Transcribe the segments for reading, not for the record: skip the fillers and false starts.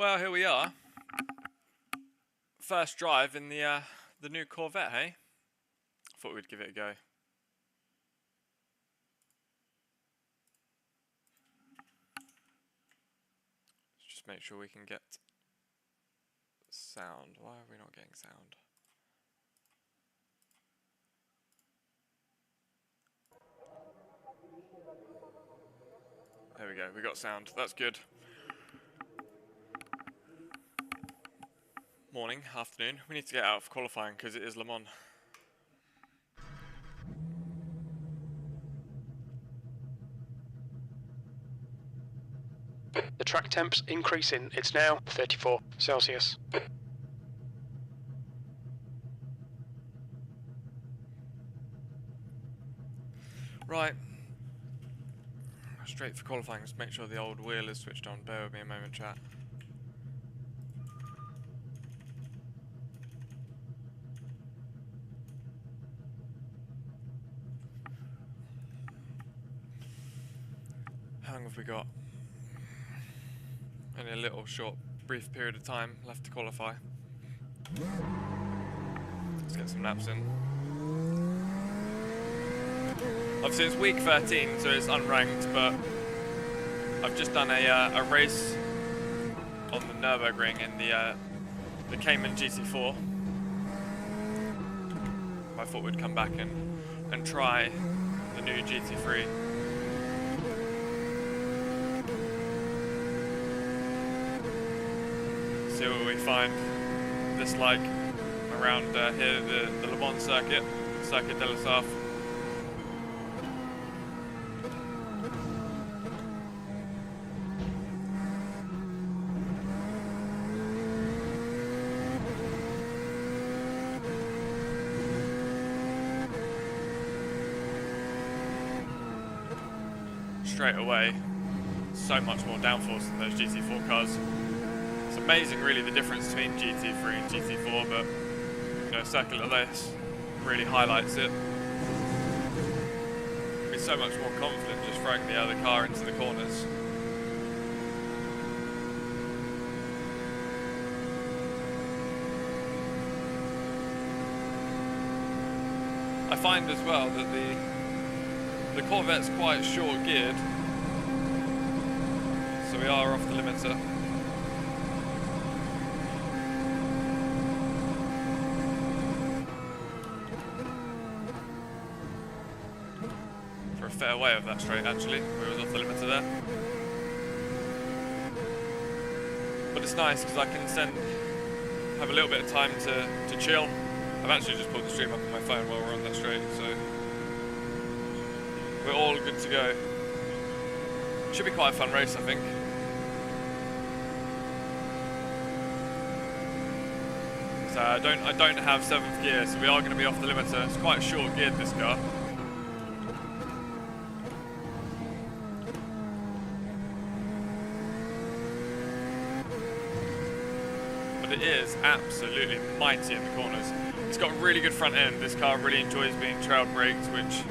Well, here we are. First drive in the new Corvette, hey? Thought we'd give it a go. Let's just make sure we can get sound. Why are we not getting sound? There we go, we got sound. That's good. Morning, afternoon. We need to get out of qualifying because it is Le Mans. The track temp's increasing. It's now 34 Celsius. Right. Straight for qualifying. Just make sure the old wheel is switched on. Bear with me a moment, chat. How long have we got? Only a little short, brief period of time left to qualify. Let's get some laps in. Obviously it's week 13, so it's unranked, but I've just done a race on the Nürburgring in the Cayman GT4. I thought we'd come back and try the new GT3. See what we find this like around here, the Le Mans circuit, Circuit de la Sarthe. Straight away, so much more downforce than those GT4 cars. It's amazing really the difference between GT3 and GT4, but you know, a circuit like this really highlights it. You'll be so much more confident just throwing the other car into the corners. I find as well that the Corvette's quite short geared, so we are off the limiter. For a fair way of that straight actually, we was off the limiter there. But it's nice because I can have a little bit of time to chill. I've actually just pulled the stream up on my phone while we're on that straight, so we're all good to go. Should be quite a fun race, I think. So I don't have 7th gear, so we are going to be off the limiter. It's quite short geared, this car. But it is absolutely mighty in the corners. It's got a really good front end. This car really enjoys being trail braked, which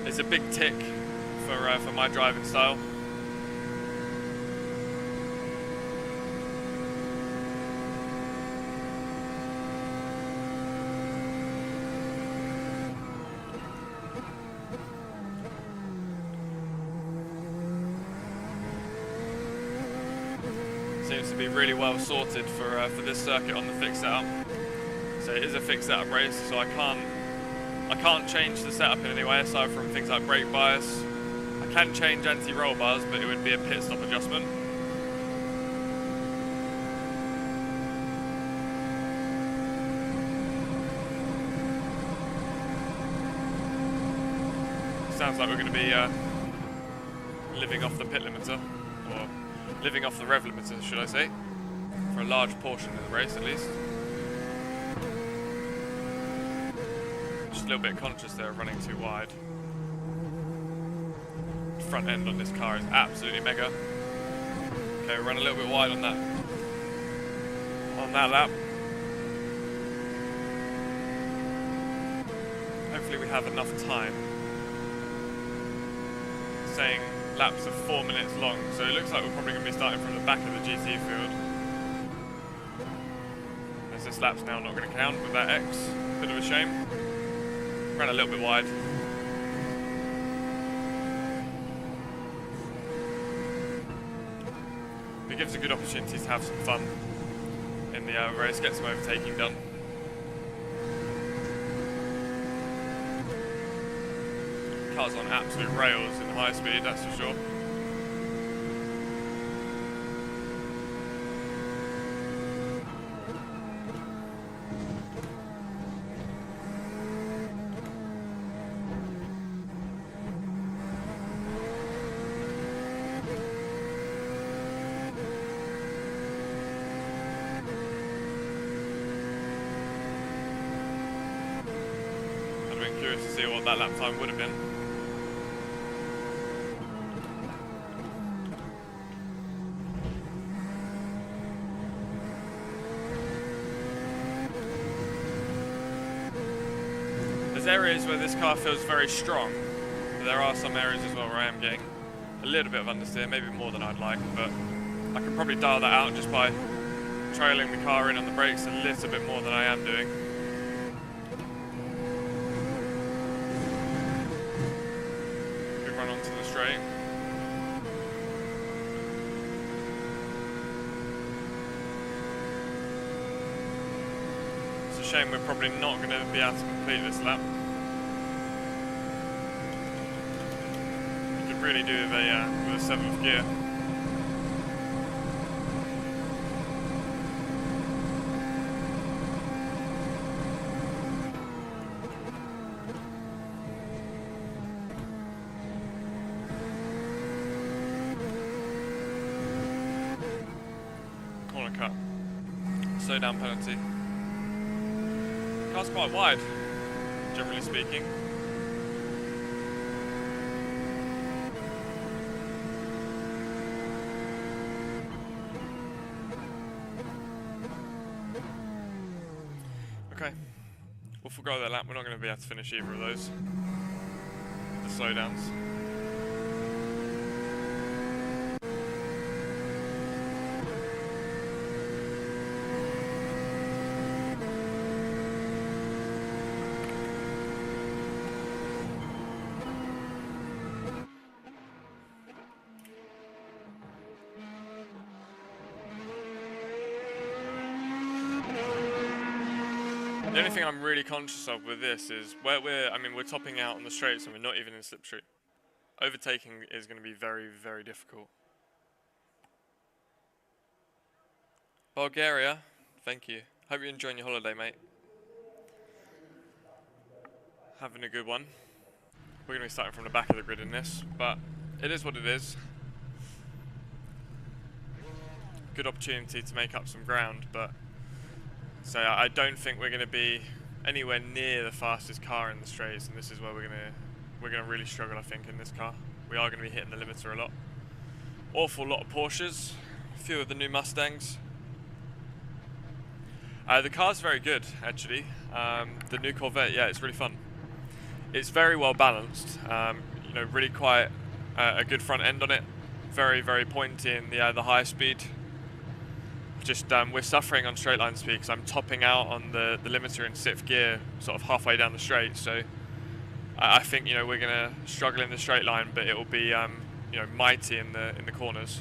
is a big tick for my driving style. Seems to be really well sorted for this circuit on the fixed setup. So it is a fixed setup race, so I can't change the setup in any way aside from things like brake bias. I can change anti-roll bars, but it would be a pit stop adjustment. Sounds like we're going to be living off the pit limiter, or living off the rev limiter, should I say, for a large portion of the race at least. Just a little bit conscious there of running too wide. The front end on this car is absolutely mega. Okay, we run a little bit wide on that lap. Hopefully we have enough time. Saying laps of 4 minutes long, so it looks like we're probably going to be starting from the back of the GT field. means this lap's now not going to count with that X. Bit of a shame. Ran a little bit wide. It gives a good opportunity to have some fun in the race, get some overtaking done. Car's on absolute rails in high speed, that's for sure. I'd have been curious to see what that lap time would have been. There's areas where this car feels very strong, but there are some areas as well where I am getting a little bit of understeer, maybe more than I'd like, but I can probably dial that out just by trailing the car in on the brakes a little bit more than I am doing. We run onto the straight. It's a shame we're probably not going to be able to complete this lap. You could really do with a 7th gear. Corner cut. Slow down penalty. Car's quite wide, generally speaking. Okay, we'll forgo that lap. We're not going to be able to finish either of those. The slowdowns. The only thing I'm really conscious of with this is where we're topping out on the straights and we're not even in slipstream. Overtaking is going to be very, very difficult. Bulgaria, thank you. Hope you're enjoying your holiday, mate. Having a good one. We're going to be starting from the back of the grid in this, but it is what it is. Good opportunity to make up some ground, but so I don't think we're going to be anywhere near the fastest car in the straights, and this is where we're going to really struggle, I think, in this car. We are going to be hitting the limiter a lot. Awful lot of Porsches, a few of the new Mustangs. The car's very good, actually. The new Corvette, yeah, it's really fun. It's very well balanced. You know, really quite a good front end on it. Very, very pointy in the high speed. Just we're suffering on straight line speed because I'm topping out on the limiter in 6th gear, sort of halfway down the straight. So I think, you know, we're gonna struggle in the straight line, but it will be you know, mighty in the corners.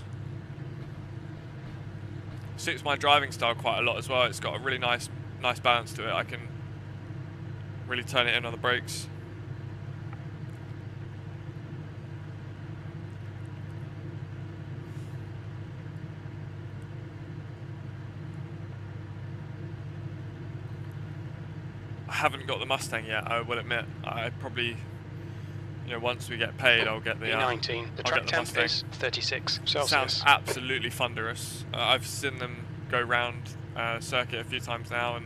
Suits my driving style quite a lot as well. It's got a really nice balance to it. I can really turn it in on the brakes. I haven't got the Mustang yet, I will admit. I probably, you know, once we get paid, I'll get the E19. The track temp is 36 Celsius. Sounds absolutely thunderous. I've seen them go round circuit a few times now, and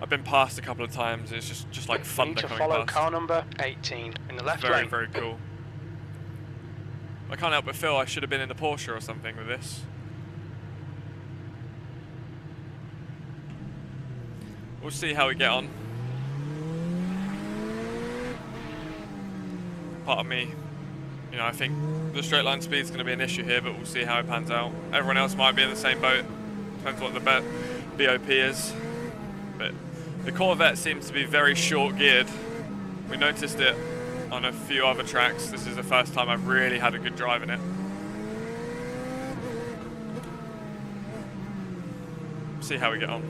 I've been past a couple of times. It's just like thunder coming past. Need to follow car number 18 in the left lane. Very cool. I can't help but feel I should have been in the Porsche or something with this. We'll see how we get on. Part of me, you know, I think the straight line speed is going to be an issue here, but we'll see how it pans out. Everyone else might be in the same boat. Depends what the BOP is. but the Corvette seems to be very short geared. We noticed it on a few other tracks. This is the first time I've really had a good drive in it. See how we get on.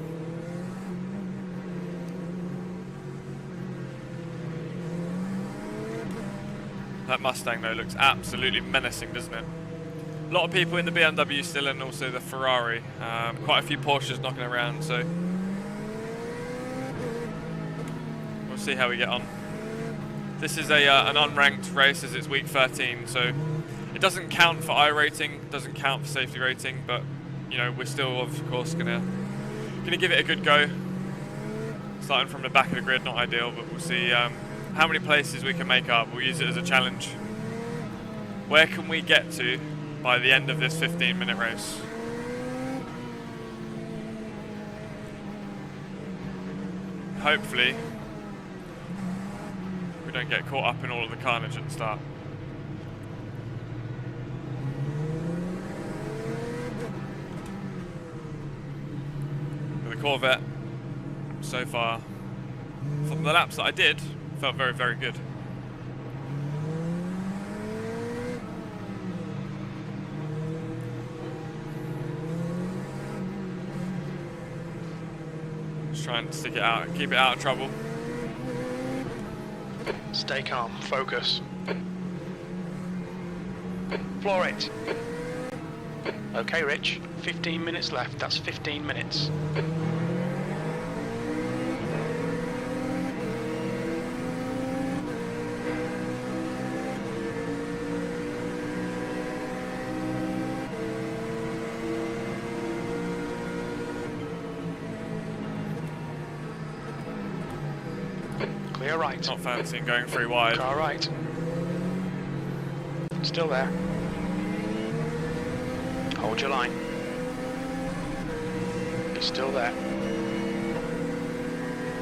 That Mustang though looks absolutely menacing, doesn't it? A lot of people in the BMW still, and also the Ferrari. Quite a few Porsches knocking around, so we'll see how we get on. This is an unranked race as it's week 13, so it doesn't count for iRating, doesn't count for safety rating, but you know, we're still of course gonna give it a good go. Starting from the back of the grid, not ideal, but we'll see how many places we can make up. We'll use it as a challenge. Where can we get to by the end of this 15-minute race? Hopefully we don't get caught up in all of the carnage at the start. With the Corvette, so far, from the laps that I did, felt very, very good. Just trying to stick it out, keep it out of trouble. Stay calm, focus. Floor it. Okay, Rich, 15 minutes left, that's 15 minutes. Clear right. Not fancying going 3 wide. Car right. Still there. Hold your line. He's still there.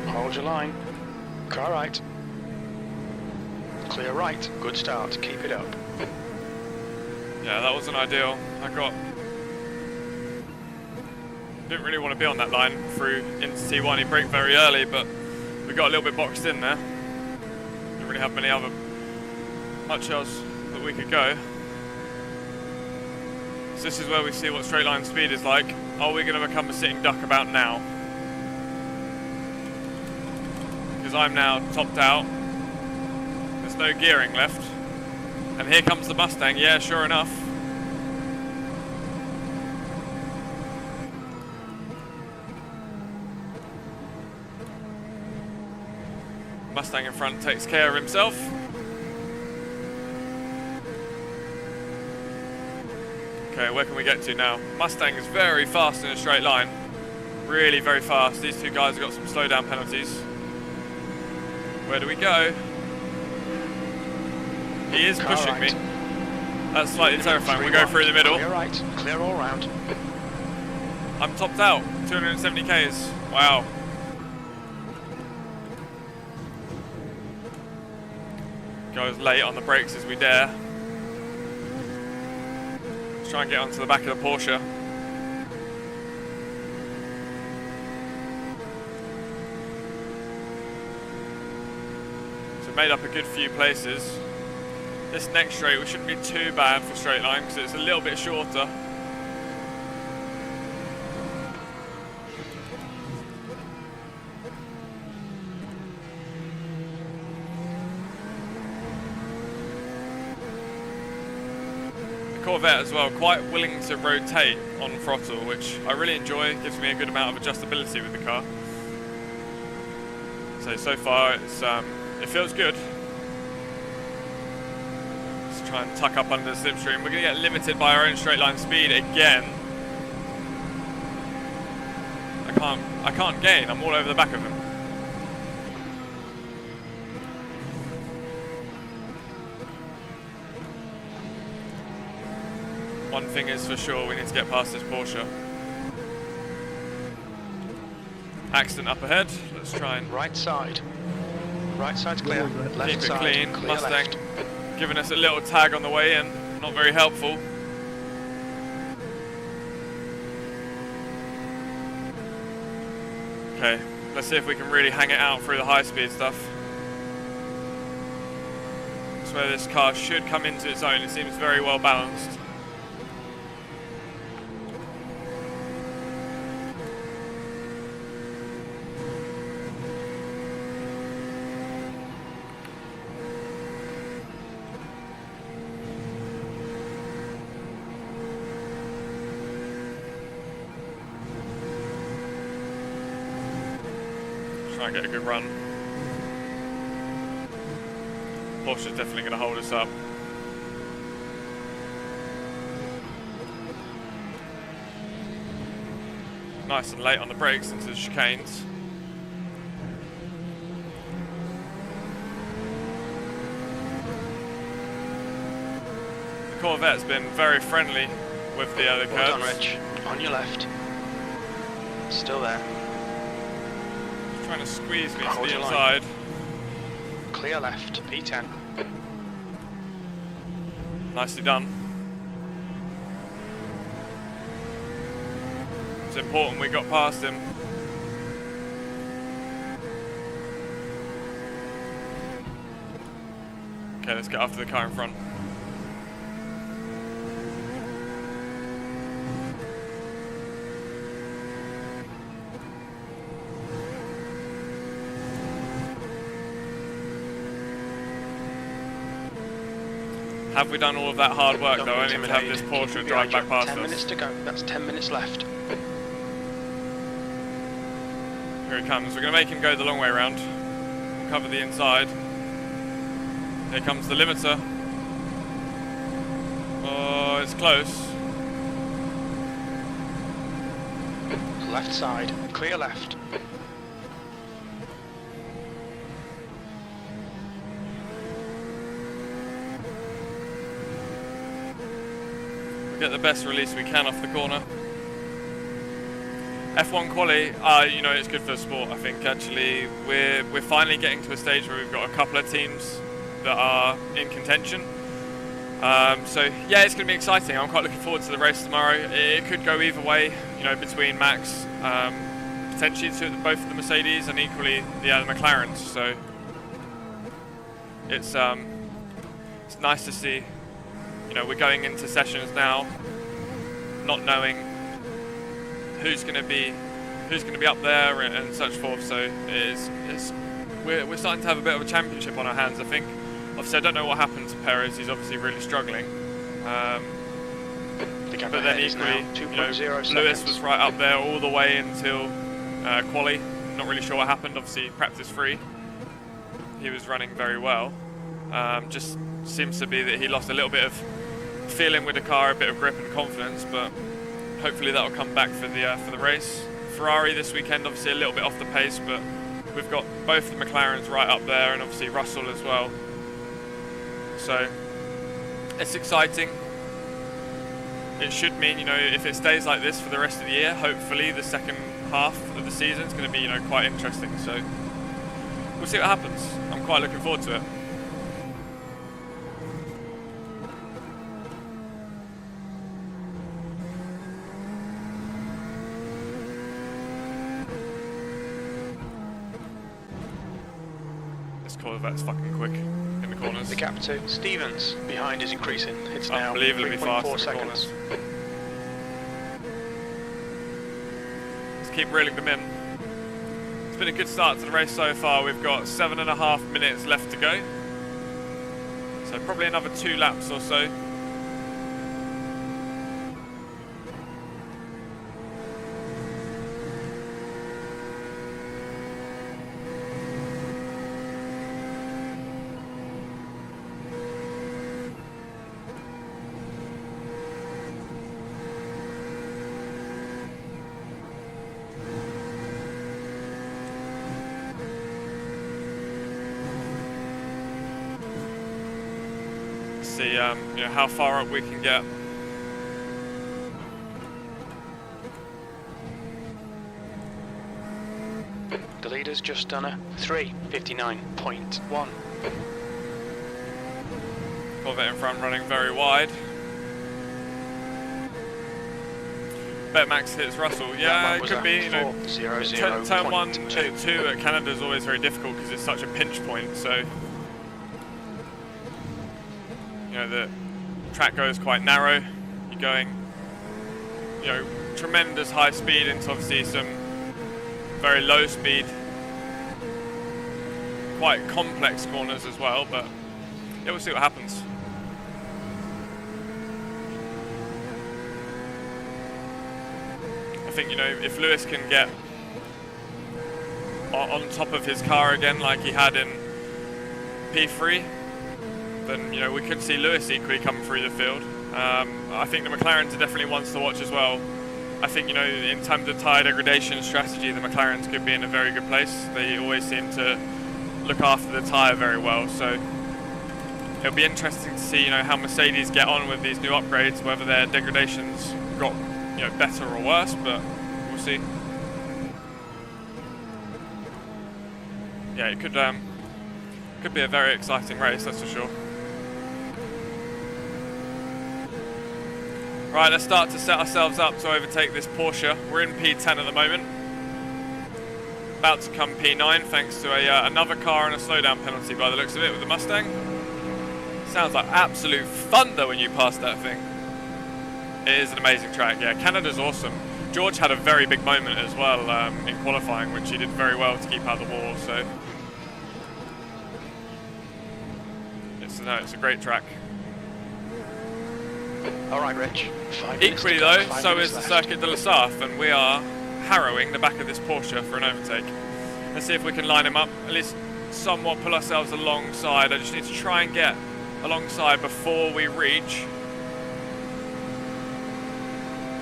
Hold your line. Car right. Clear right. Good start. Keep it up. Yeah, that wasn't ideal. Didn't really want to be on that line through into T1. He braked very early, but we got a little bit boxed in there. Didn't really have much else that we could go. So this is where we see what straight line speed is like. Are we going to become a sitting duck about now? Because I'm now topped out. There's no gearing left. And here comes the Mustang. Yeah, sure enough. Mustang in front takes care of himself. Okay, where can we get to now? Mustang is very fast in a straight line. Really very fast. These two guys have got some slowdown penalties. Where do we go? He is pushing me. That's slightly terrifying. We go through the middle. Clear right. Clear all round. I'm topped out. 270 Ks. Wow. Go as late on the brakes as we dare. Let's try and get onto the back of the Porsche. So made up a good few places. This next straight, we shouldn't be too bad for straight line because it's a little bit shorter. Corvette as well, quite willing to rotate on throttle, which I really enjoy. It gives me a good amount of adjustability with the car. So far it feels good. Let's try and tuck up under the slipstream. We're going to get limited by our own straight line speed again. I can't gain. I'm all over the back of him. One thing is for sure, we need to get past this Porsche. Accident up ahead. Let's try and right side. Right side's clear. Left keep it side, clean. clear Mustang left. giving us a little tag on the way in. Not very helpful. Okay, let's see if we can really hang it out through the high-speed stuff. That's where this car should come into its own. It seems very well balanced. Try and get a good run. Porsche's definitely going to hold us up. Nice and late on the brakes into the chicanes. The Corvette's been very friendly with the other curbs. Well done, Rich. On your left. Still there. Trying to squeeze me to Hold the your inside. line. Clear left, P10. Nicely done. It's important we got past him. Okay, let's get after the car in front. Have we done all of that hard work though, only to have this Porsche drive back past us? 10 minutes to go, that's 10 minutes left. Here he comes, we're going to make him go the long way around. We'll cover the inside. Here comes the limiter. Oh, it's close. Left side, clear left. Get the best release we can off the corner. F1 quali, you know, it's good for the sport. I think actually we're finally getting to a stage where we've got a couple of teams that are in contention. So yeah, it's going to be exciting. I'm quite looking forward to the race tomorrow. It could go either way, you know, between Max, potentially to both of the Mercedes, and equally the other McLarens. So it's nice to see. You know, we're going into sessions now, not knowing who's going to be up there and such forth. So we're starting to have a bit of a championship on our hands, I think. Obviously, I don't know what happened to Perez. He's obviously really struggling. But then equally, you know, Lewis was right up there all the way until quali. Not really sure what happened. Obviously, practice free. He was running very well. Just seems to be that he lost a little bit of feeling with the car, a bit of grip and confidence, but hopefully that'll come back for the race. Ferrari this weekend, obviously a little bit off the pace, but we've got both the McLarens right up there, and obviously Russell as well. So it's exciting. It should mean, you know, if it stays like this for the rest of the year, hopefully the second half of the season is going to be, you know, quite interesting. So we'll see what happens. I'm quite looking forward to it. Corvette's fucking quick in the corners. The gap to Stevens behind is increasing. It's now unbelievably fast in the seconds. corners. Let's keep reeling them in. It's been a good start to the race so far. We've got 7.5 minutes left to go. So probably another 2 laps or so. See you know, how far up we can get. The leader's just done a 3:59.1. Corvette in front running very wide. bet Max hits Russell. Yeah, it could be. You know, turn 1 and 2 at Canada is always very difficult because it's such a pinch point. So, you know, the track goes quite narrow. You're going, you know, tremendous high speed into obviously some very low speed, quite complex corners as well. But yeah, we'll see what happens. I think, you know, if Lewis can get on top of his car again like he had in P3, then, you know, we could see Lewis equally come through the field. I think the McLarens are definitely ones to watch as well. I think, you know, in terms of tyre degradation strategy, the McLarens could be in a very good place. They always seem to look after the tyre very well, so it'll be interesting to see, you know, how Mercedes get on with these new upgrades, whether their degradations got, you know, better or worse, but we'll see. Yeah, it could be a very exciting race, that's for sure. Right, let's start to set ourselves up to overtake this Porsche. We're in P10 at the moment. About to come P9 thanks to another car and a slowdown penalty by the looks of it with the Mustang. Sounds like absolute thunder when you pass that thing. It is an amazing track, yeah. Canada's awesome. George had a very big moment as well in qualifying, which he did very well to keep out the wall, so. It's a great track. All right, Rich. Equally though, so is the Circuit de la Sarthe, and we are harrowing the back of this Porsche for an overtake. Let's see if we can line him up, at least somewhat pull ourselves alongside. I just need to try and get alongside before we reach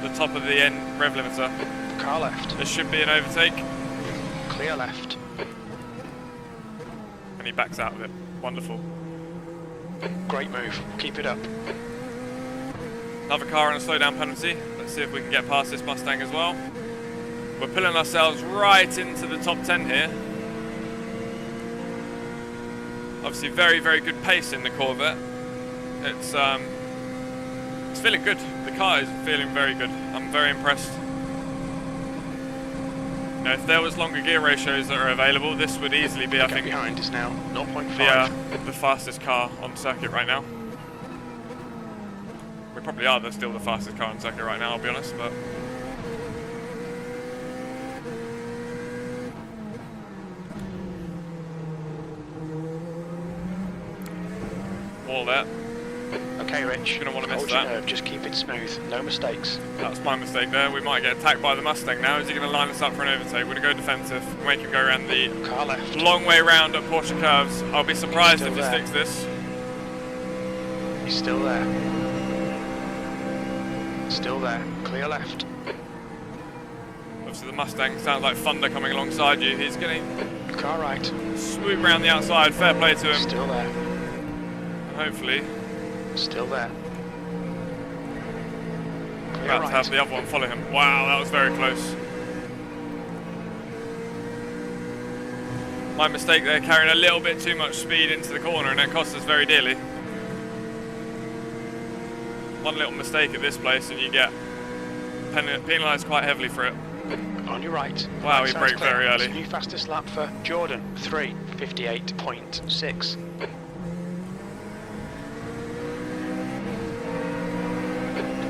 the top of the end rev limiter. Car left. This should be an overtake. Clear left. And he backs out of it. Wonderful. Great move. Keep it up. Another car and a slowdown penalty. Let's see if we can get past this Mustang as well. We're pulling ourselves right into the top 10 here. Obviously very, very good pace in the Corvette. It's feeling good. The car is feeling very good. I'm very impressed. You know, if there was longer gear ratios that are available, this would easily be, I think, behind is now 0.5. The fastest car on circuit right now. We probably are still the fastest car on circuit right now, I'll be honest, but wall there. Okay, Rich. Gonna want to miss Hold that. your nerve. Just keep it smooth. No mistakes. That's my mistake there. We might get attacked by the Mustang now. Is he going to line us up for an overtake? We're going to go defensive, make him go around the car left. Long way round at Porsche curves. I'll be surprised if he sticks this. He's still there. Still there. Clear left. Obviously the Mustang sounds like thunder coming alongside you. He's going to car right. Swoop round the outside. Fair play to him. Still there. And hopefully. Still there. About to have the other one follow him. Wow, that was very close. My mistake there, carrying a little bit too much speed into the corner, and that cost us very dearly. One little mistake at this place and you get penalised quite heavily for it. On your right. Wow, he braked very early. New fastest lap for Jordan, 3:58.6.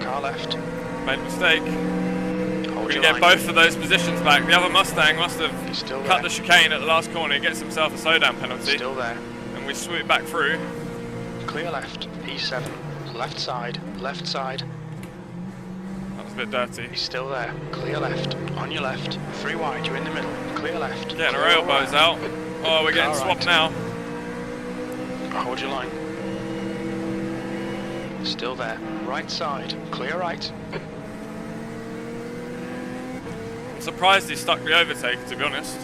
Car left. Made a mistake. We're going to get both of those positions back. The other Mustang must have cut the chicane at the last corner. He gets himself a slowdown penalty. Still there. And we swoop back through. Clear left. E7. Left side. Left side. That was a bit dirty. He's still there. Clear left. On your left. 3 wide. You're in the middle. Clear left. Getting our elbows out. Oh, we're getting swapped now. Hold your line. Still there. Right side. Clear right. I'm surprised he stuck the overtake, to be honest.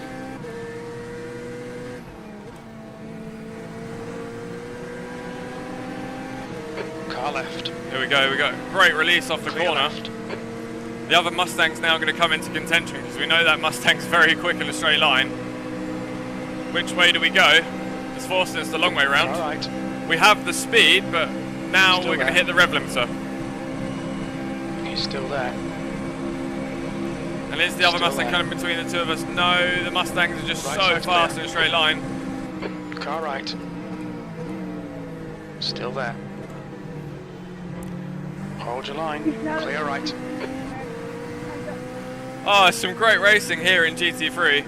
Car left. Here we go, here we go. Great release off the corner. Left. The other Mustang's now going to come into contention because we know that Mustang's very quick in a straight line. Which way do we go? It's forcing us the long way round. All right. We have the speed, but now we're going to hit the rev limiter. He's still there. And is the other Still Mustang there. coming between the two of us? No, the Mustangs are just Right so side's fast clear. in a straight line. Car right. Still there. Hold your line. Clear right. Oh, some great racing here in GT3.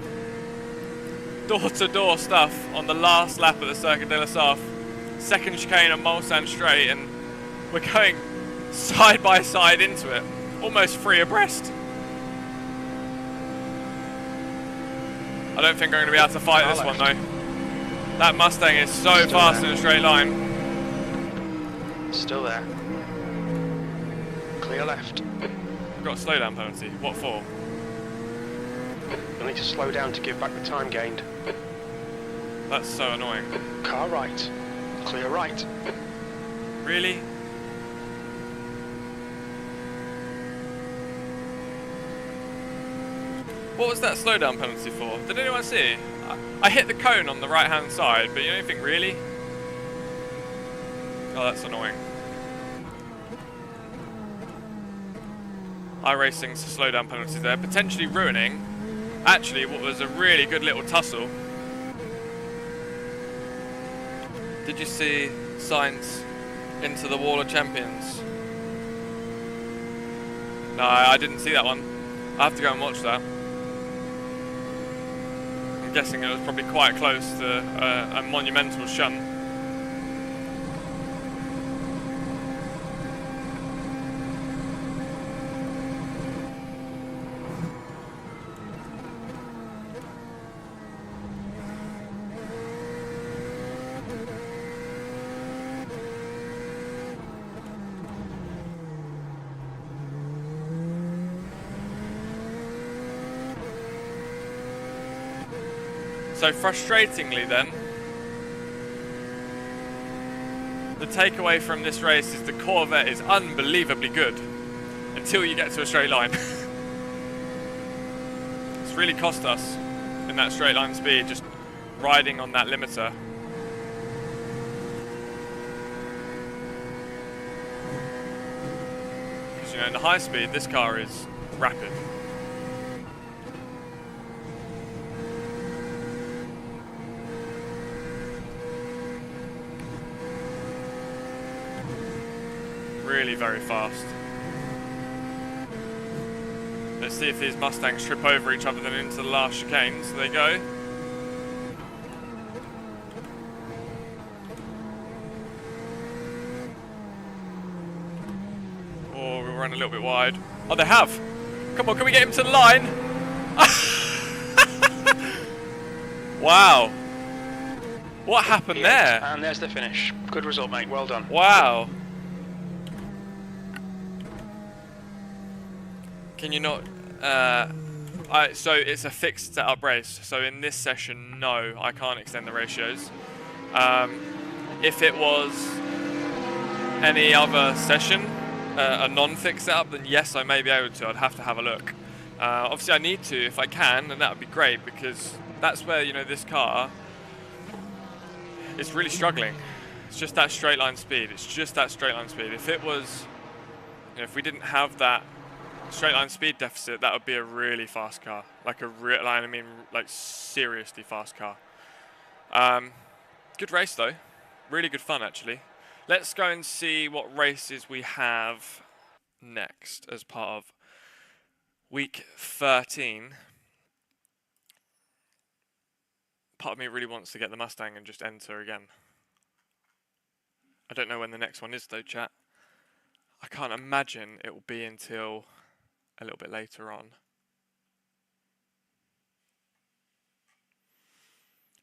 Door-to-door stuff on the last lap of the Circuit de la South. Second chicane on Mulsanne Straight, and we're going side by side into it. Almost three abreast. I don't think I'm going to be able to fight this one though. That Mustang is so Still fast there. in a straight line. Still there. Clear left. I've got a slowdown penalty. What for? You'll need to slow down to give back the time gained. That's so annoying. Car right. Clear right. Really? What was that slowdown penalty for? Did anyone see? I hit the cone on the right hand side, but you don't think really? Oh, that's annoying. iRacing's slowdown penalty there, potentially ruining actually what was a really good little tussle. Did you see Sainz into the Wall of Champions? No, I didn't see that one. I have to go and watch that. I'm guessing it was probably quite close to a monumental shunt. So frustratingly then, the takeaway from this race is the Corvette is unbelievably good until you get to a straight line. It's really cost us in that straight line speed, just riding on that limiter. Because, you know, in the high speed, this car is rapid. Really very fast. Let's see if these Mustangs trip over each other then into the last chicane. So they go. Oh, we run a little bit wide. Oh, they have. Come on, can we get him to the line? Wow. What happened there? And there's the finish. Good result, mate. Well done. Wow. Can you not? So it's a fixed setup race. So in this session, no, I can't extend the ratios. If it was any other session, a non-fixed setup, then yes, I may be able to. I'd have to have a look. Obviously, I need to if I can, and that would be great because that's where, you know, this car is really struggling. It's just that straight line speed. It's just that straight line speed. If it was, you know, if we didn't have that straight line speed deficit, that would be a really fast car. Like a real line, I mean, like seriously fast car. Good race though. Really good fun actually. Let's go and see what races we have next as part of week 13. Part of me really wants to get the Mustang and just enter again. I don't know when the next one is though, chat. I can't imagine it will be until a little bit later on.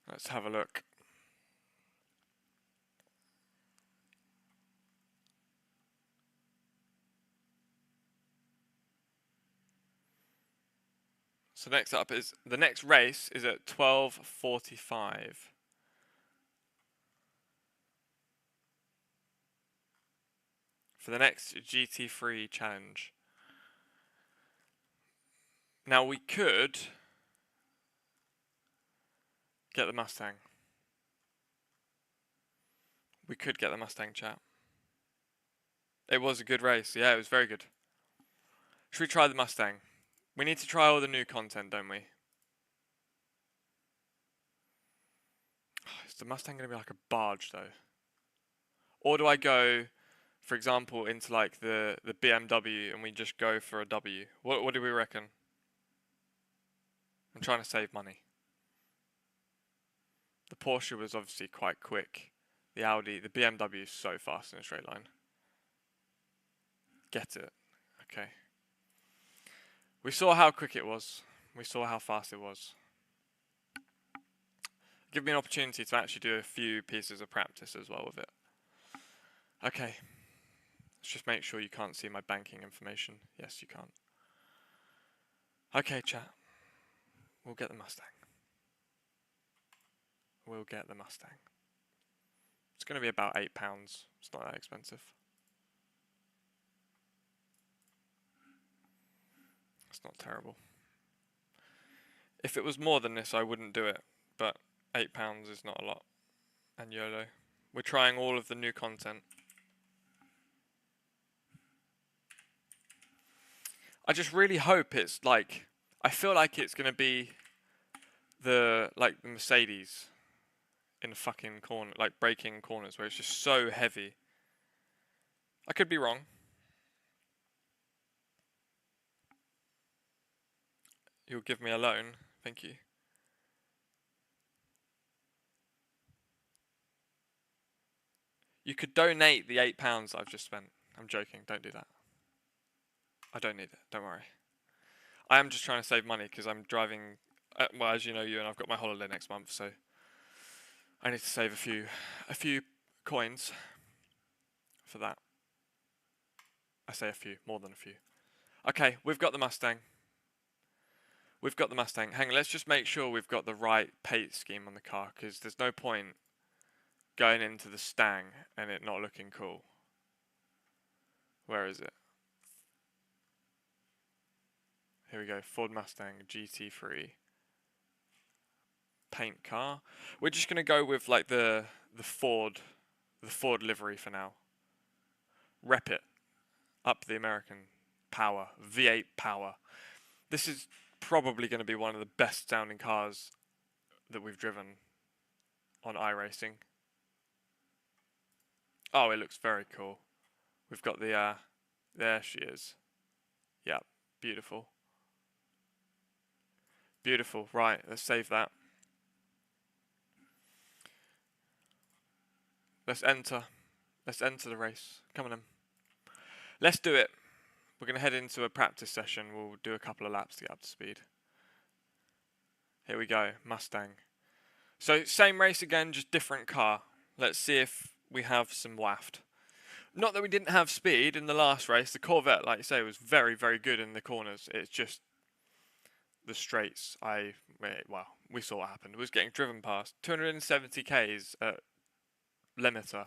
Let's have a look. So next up is, the next race is at 12:45. For the next GT3 challenge. Now we could get the Mustang. We could get the Mustang, chat. It was a good race. Yeah, it was very good. Should we try the Mustang? We need to try all the new content, don't we? Is the Mustang going to be like a barge, though? Or do I go, for example, into like the BMW and we just go for a W? What do we reckon? I'm trying to save money. The Porsche was obviously quite quick. The Audi, the BMW is so fast in a straight line. Get it. Okay. We saw how quick it was. We saw how fast it was. Give me an opportunity to actually do a few pieces of practice as well with it. Okay. Let's just make sure you can't see my banking information. Yes, you can't. Okay, chat. We'll get the Mustang. We'll get the Mustang. It's going to be about £8. It's not that expensive. It's not terrible. If it was more than this, I wouldn't do it. But £8 is not a lot. And YOLO. We're trying all of the new content. I just really hope it's like... I feel like it's going to be the Mercedes in a fucking corner, like braking corners, where it's just so heavy. I could be wrong. You'll give me a loan, thank you. You could donate the £8 I've just spent. I'm joking, don't do that. I don't need it, don't worry. I am just trying to save money because I'm driving, well, as you know, I've got my holiday next month, so I need to save a few coins for that. I say a few, more than a few. Okay, we've got the Mustang. We've got the Mustang. Hang on, let's just make sure we've got the right paint scheme on the car, because there's no point going into the Stang and it not looking cool. Where is it? Here we go, Ford Mustang GT3 paint car. We're just gonna go with like the Ford livery for now. Rep it. Up the American power, V8 power. This is probably going to be one of the best sounding cars that we've driven on iRacing. Oh, it looks very cool. We've got the, there she is. Yeah, beautiful. Beautiful, right, let's save that. Let's enter the race. Come on in. Let's do it. We're going to head into a practice session. We'll do a couple of laps to get up to speed. Here we go, Mustang. So same race again, just different car. Let's see if we have some waft. Not that we didn't have speed in the last race. The Corvette, like you say, was very, very good in the corners. It's just the straights. Well, we saw what happened. It was getting driven past. 270 Ks at limiter.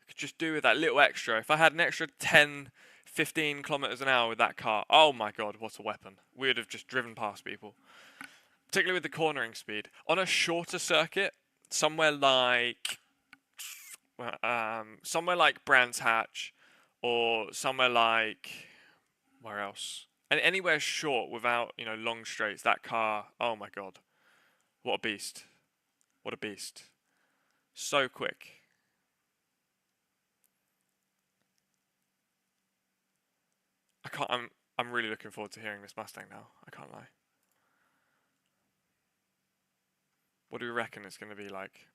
Could just do with that little extra. If I had an extra 10, 15 kilometers an hour with that car, oh my god, what a weapon. We would have just driven past people. Particularly with the cornering speed. On a shorter circuit, somewhere like Brands Hatch, or somewhere like, where else? And anywhere short without, long straights, that car, oh my god. What a beast. What a beast. So quick. I'm really looking forward to hearing this Mustang now. I can't lie. What do we reckon it's going to be like?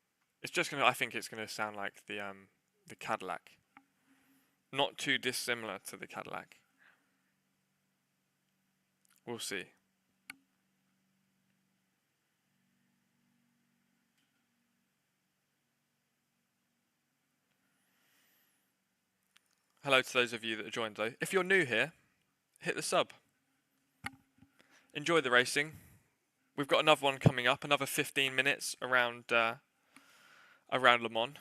I think it's going to sound like the Cadillac. Not too dissimilar to the Cadillac. We'll see. Hello to those of you that have joined though. If you're new here, hit the sub. Enjoy the racing. We've got another one coming up, another 15 minutes around Le Mans.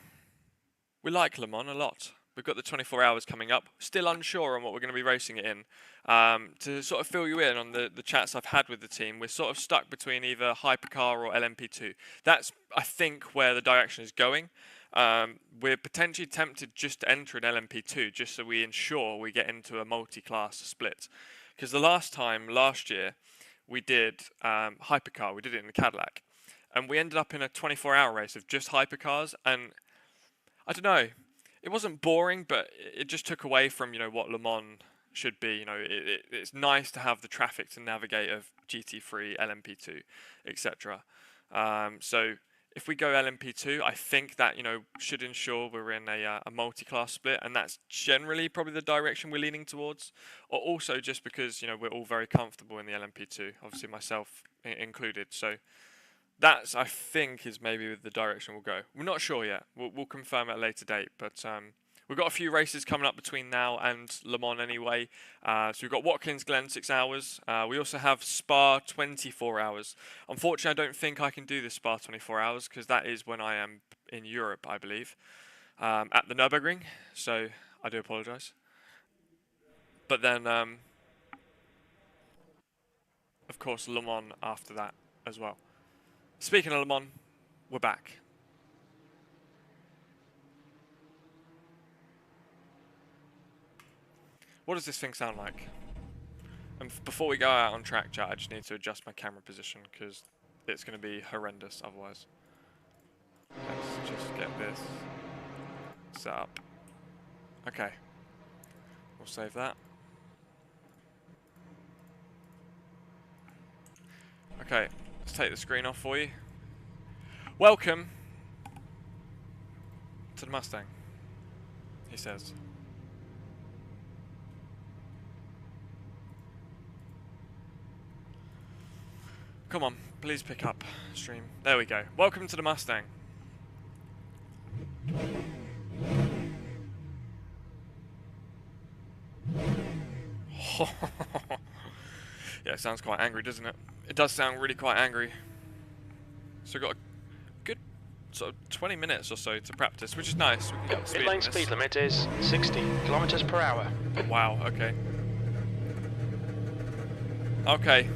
We like Le Mans a lot. We've got the 24 hours coming up. Still unsure on what we're going to be racing it in. To sort of fill you in on the chats I've had with the team, we're sort of stuck between either Hypercar or LMP2. That's, I think, where the direction is going. We're potentially tempted just to enter an LMP2 just so we ensure we get into a multi-class split. Because the last year, we did hypercar. We did it in the Cadillac, and we ended up in a 24-hour race of just hypercars. And I don't know, it wasn't boring, but it just took away from what Le Mans should be. It's nice to have the traffic to navigate of GT3, LMP2, etc. So if we go LMP2, I think that should ensure we're in a multi-class split, and that's generally probably the direction we're leaning towards. Or also just because we're all very comfortable in the LMP2, obviously myself included. So that's, I think, is maybe the direction we'll go. We're not sure yet. We'll confirm at a later date, but we've got a few races coming up between now and Le Mans anyway. So we've got Watkins Glen 6 hours. We also have Spa 24 hours. Unfortunately, I don't think I can do this Spa 24 hours because that is when I am in Europe, I believe, at the Nürburgring. So I do apologise. But then, of course, Le Mans after that as well. Speaking of Le Mans, we're back. What does this thing sound like? And before we go out on track, chat, I just need to adjust my camera position because it's going to be horrendous otherwise. Let's just get this set up. Okay. We'll save that. Okay, let's take the screen off for you. Welcome to the Mustang, he says. Come on, please pick up stream. There we go. Welcome to the Mustang. Yeah, it sounds quite angry, doesn't it? It does sound really quite angry. So we've got a good sort of 20 minutes or so to practice, which is nice. We can get up to speed. Pit lane speed limit is 60 kilometers per hour. Wow, okay. Okay.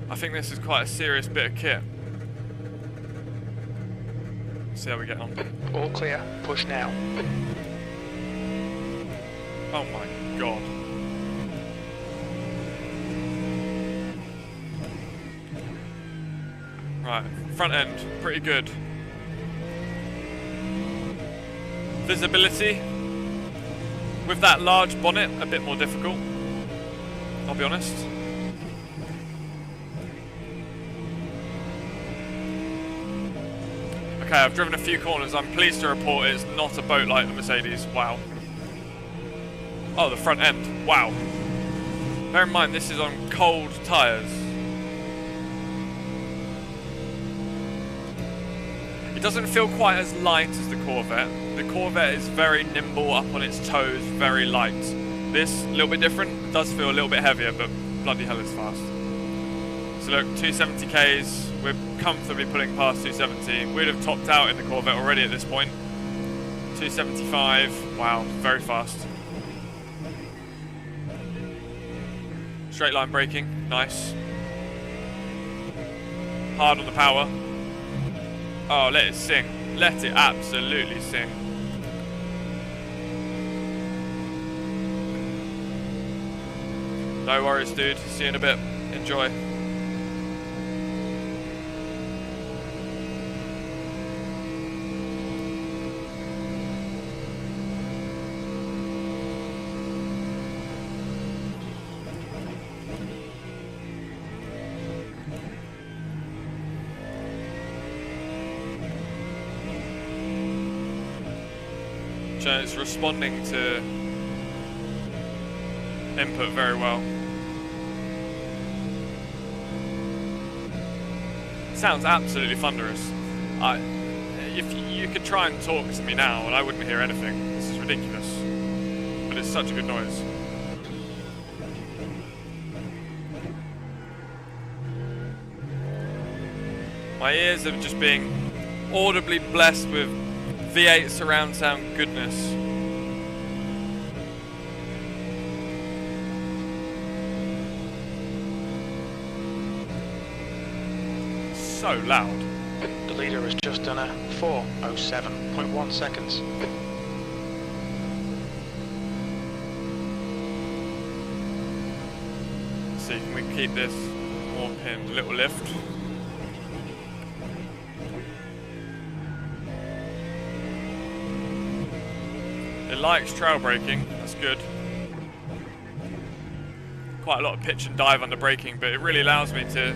I think this is quite a serious bit of kit. See how we get on. All clear. Push now. Oh my god. Right, front end, pretty good. Visibility, with that large bonnet, a bit more difficult, I'll be honest. Okay, I've driven a few corners. I'm pleased to report it's not a boat like the Mercedes. Wow. Oh, the front end. Wow. Bear in mind, this is on cold tyres. It doesn't feel quite as light as the Corvette. The Corvette is very nimble, up on its toes, very light. This, a little bit different. It does feel a little bit heavier, but bloody hell it's fast. So look, 270 Ks. We're comfortably pulling past 270. We'd have topped out in the Corvette already at this point. 275. Wow, very fast. Straight line braking, nice. Hard on the power. Oh, let it sing. Let it absolutely sing. No worries, dude. See you in a bit. Enjoy. It's responding to input very well. Sounds absolutely thunderous. If you could try and talk to me now and I wouldn't hear anything. This is ridiculous. But it's such a good noise. My ears are just being audibly blessed with V8 surround sound goodness. So loud. The leader has just done a 4:07.1 seconds. see, can we keep this more pinned? Little lift. It likes trail braking, that's good. Quite a lot of pitch and dive under braking, but it really allows me to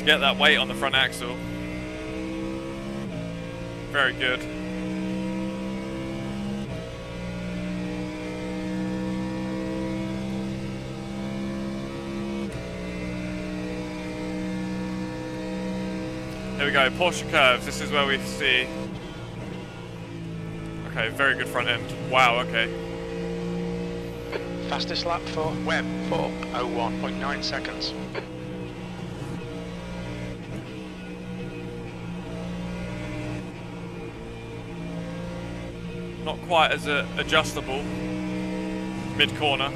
get that weight on the front axle. Very good. Here we go, Porsche curves. This is where we see. Okay, very good front end. Wow, okay. Fastest lap for Webb, 4:01.9 seconds. Not quite as adjustable mid-corner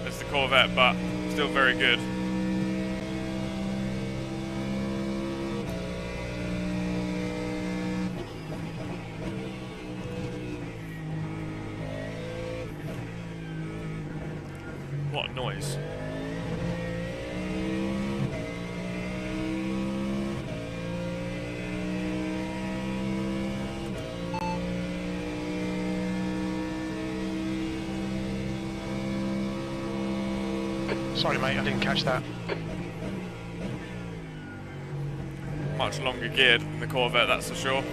as the Corvette, but still very good. What a noise. Sorry mate, I didn't catch that. Much longer geared than the Corvette, that's for sure.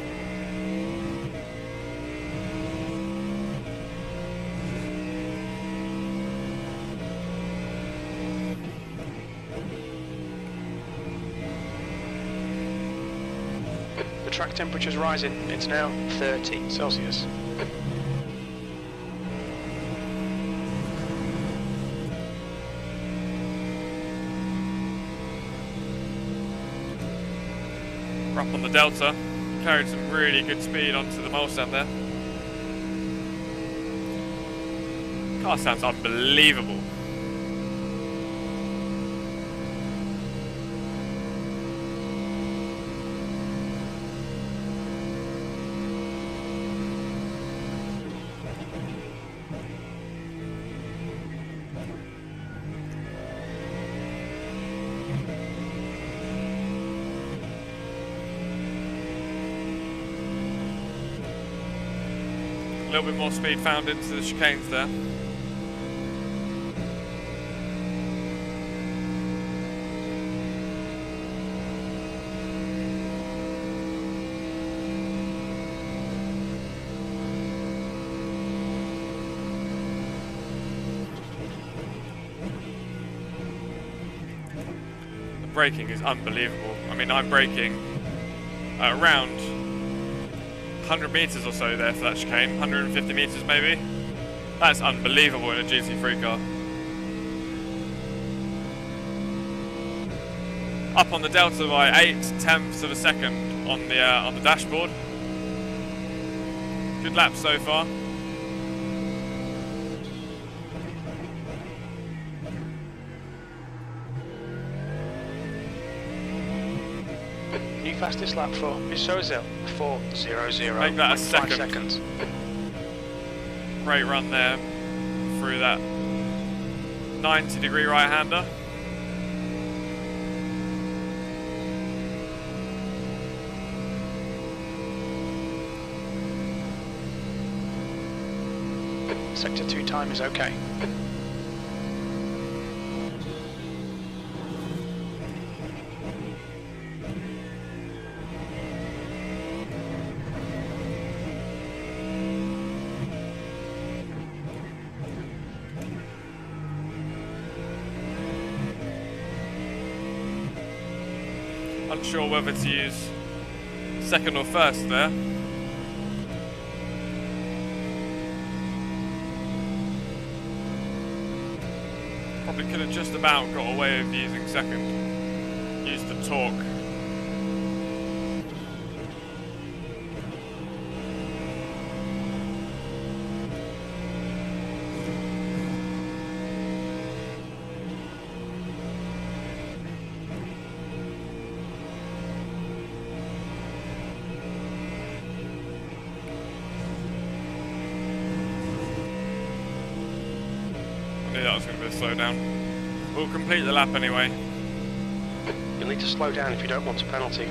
The track temperature's rising, it's now 30 Celsius. We're up on the Delta, carried some really good speed onto the Mulsanne there. Car sounds unbelievable. A little bit more speed found into the chicanes there. The braking is unbelievable. I mean, I'm braking at around 100 meters or so there for that chicane, 150 meters maybe. That's unbelievable in a GT3 car. Up on the Delta by 8/10ths of a second on the dashboard. Good lap so far. New fastest lap for Misozel, 4:00. Make that a second. 5 seconds. Great run there through that 90-degree right-hander. Sector 2 time is okay. Unsure whether to use second or first there. Probably could have just about got away with using second. Use the torque. I knew that was going to be a slowdown. We'll complete the lap anyway. You'll need to slow down if you don't want a penalty.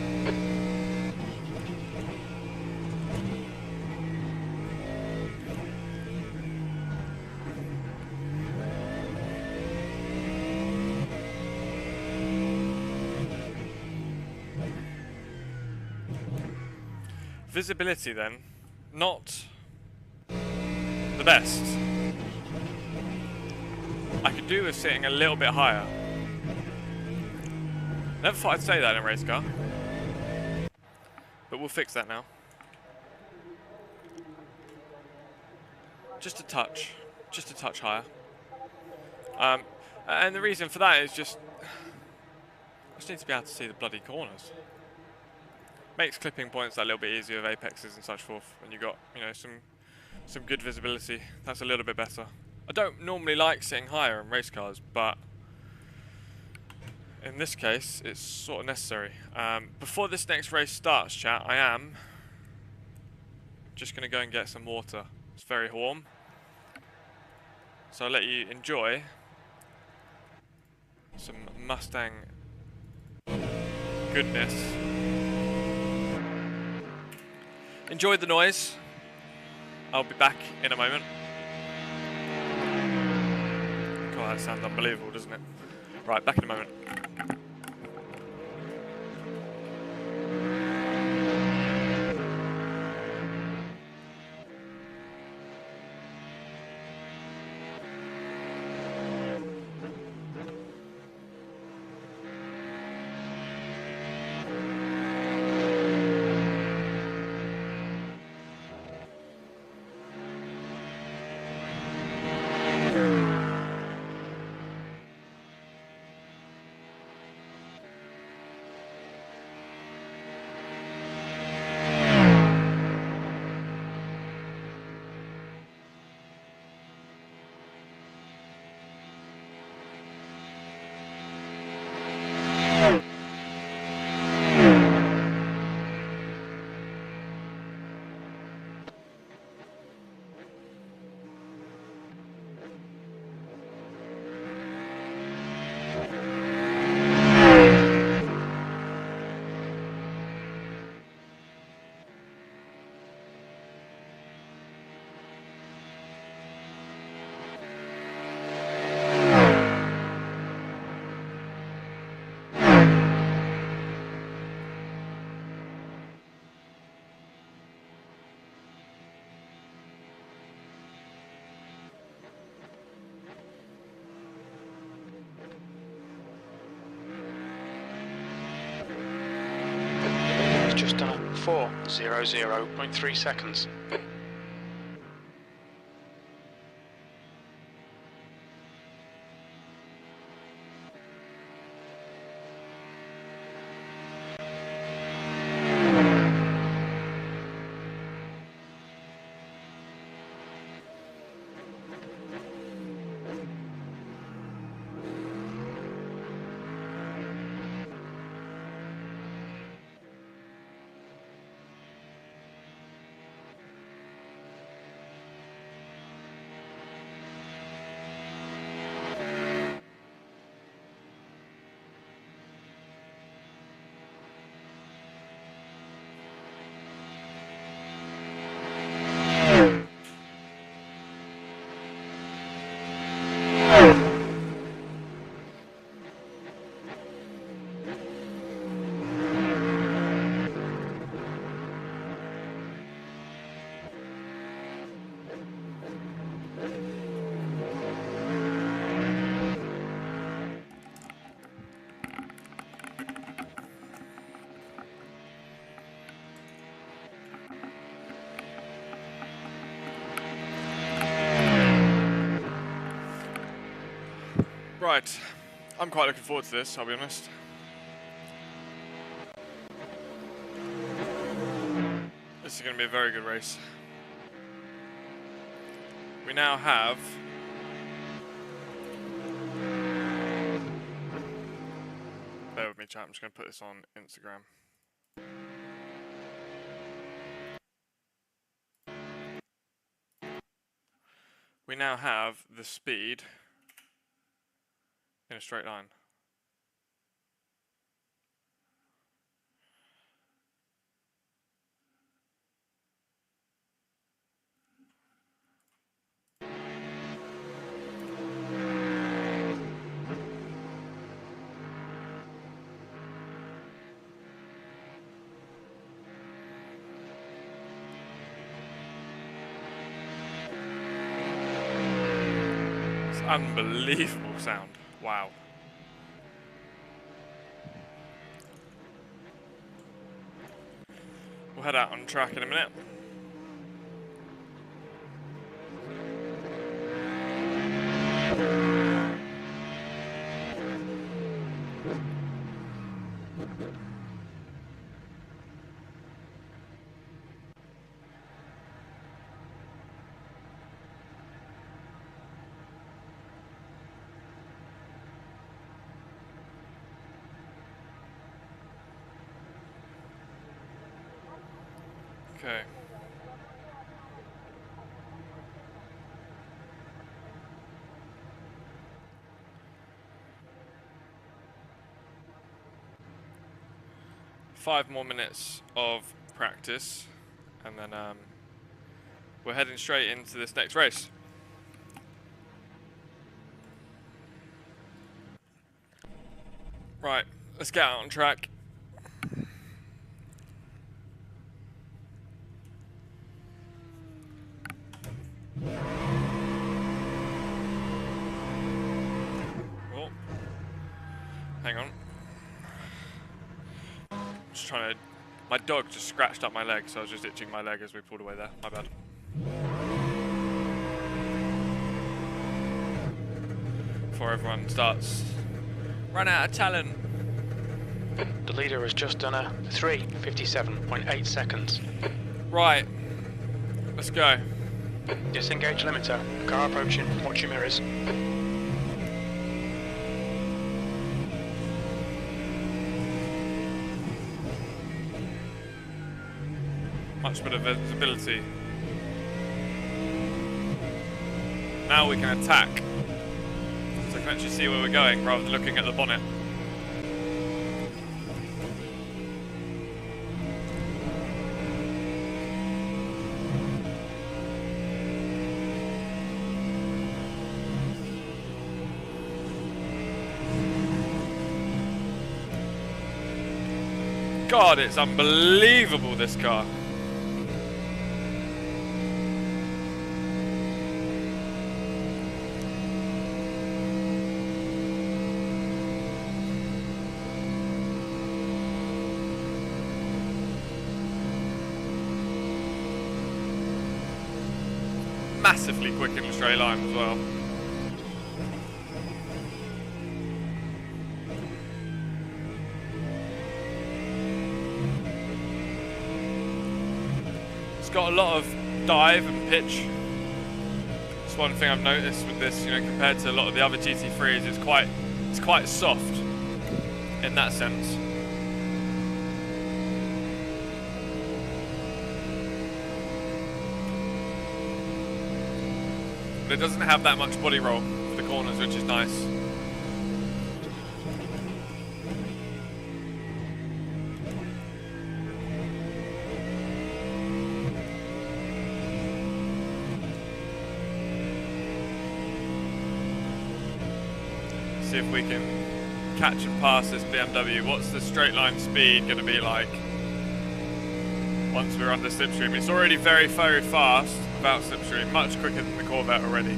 Visibility then, not the best. I could do with sitting a little bit higher. Never thought I'd say that in a race car. But we'll fix that now. Just a touch higher. And the reason for that is just I just need to be able to see the bloody corners. Makes clipping points that little bit easier with apexes and such forth when you got, you know, some good visibility. That's a little bit better. I don't normally like sitting higher in race cars, but in this case, it's sort of necessary. Before this next race starts, chat, I am just going to go and get some water. It's very warm, so I'll let you enjoy some Mustang goodness. Enjoy the noise. I'll be back in a moment. God, that sounds unbelievable, doesn't it? Right, back in a moment. Just done a 4:00.3 seconds. Right, I'm quite looking forward to this, I'll be honest. This is going to be a very good race. We now have bear with me, chat, I'm just going to put this on Instagram. We now have the speed in a straight line. Unbelievable sound. Wow. We'll head out on track in a minute. Okay. Five more minutes of practice, and then we're heading straight into this next race. Right, let's get out on track. Oh, hang on. Just trying to. My dog just scratched up my leg, so I was just itching my leg as we pulled away there. My bad. Before everyone starts run out of talent. The leader has just done a 3:57.8 seconds. Right, let's go. Disengage limiter. Car approaching. Watch your mirrors. Much better visibility. Now we can attack. So I can actually see where we're going rather than looking at the bonnet. God, it's unbelievable, this car. Massively quick in the straight line as well. It's got a lot of dive and pitch. It's one thing I've noticed with this, you know, compared to a lot of the other GT3s, it's quite soft in that sense. But it doesn't have that much body roll for the corners, which is nice. See if we can catch and pass this BMW. What's the straight line speed going to be like once we're under slipstream? It's already very, very fast without slipstream, much quicker than the Corvette already.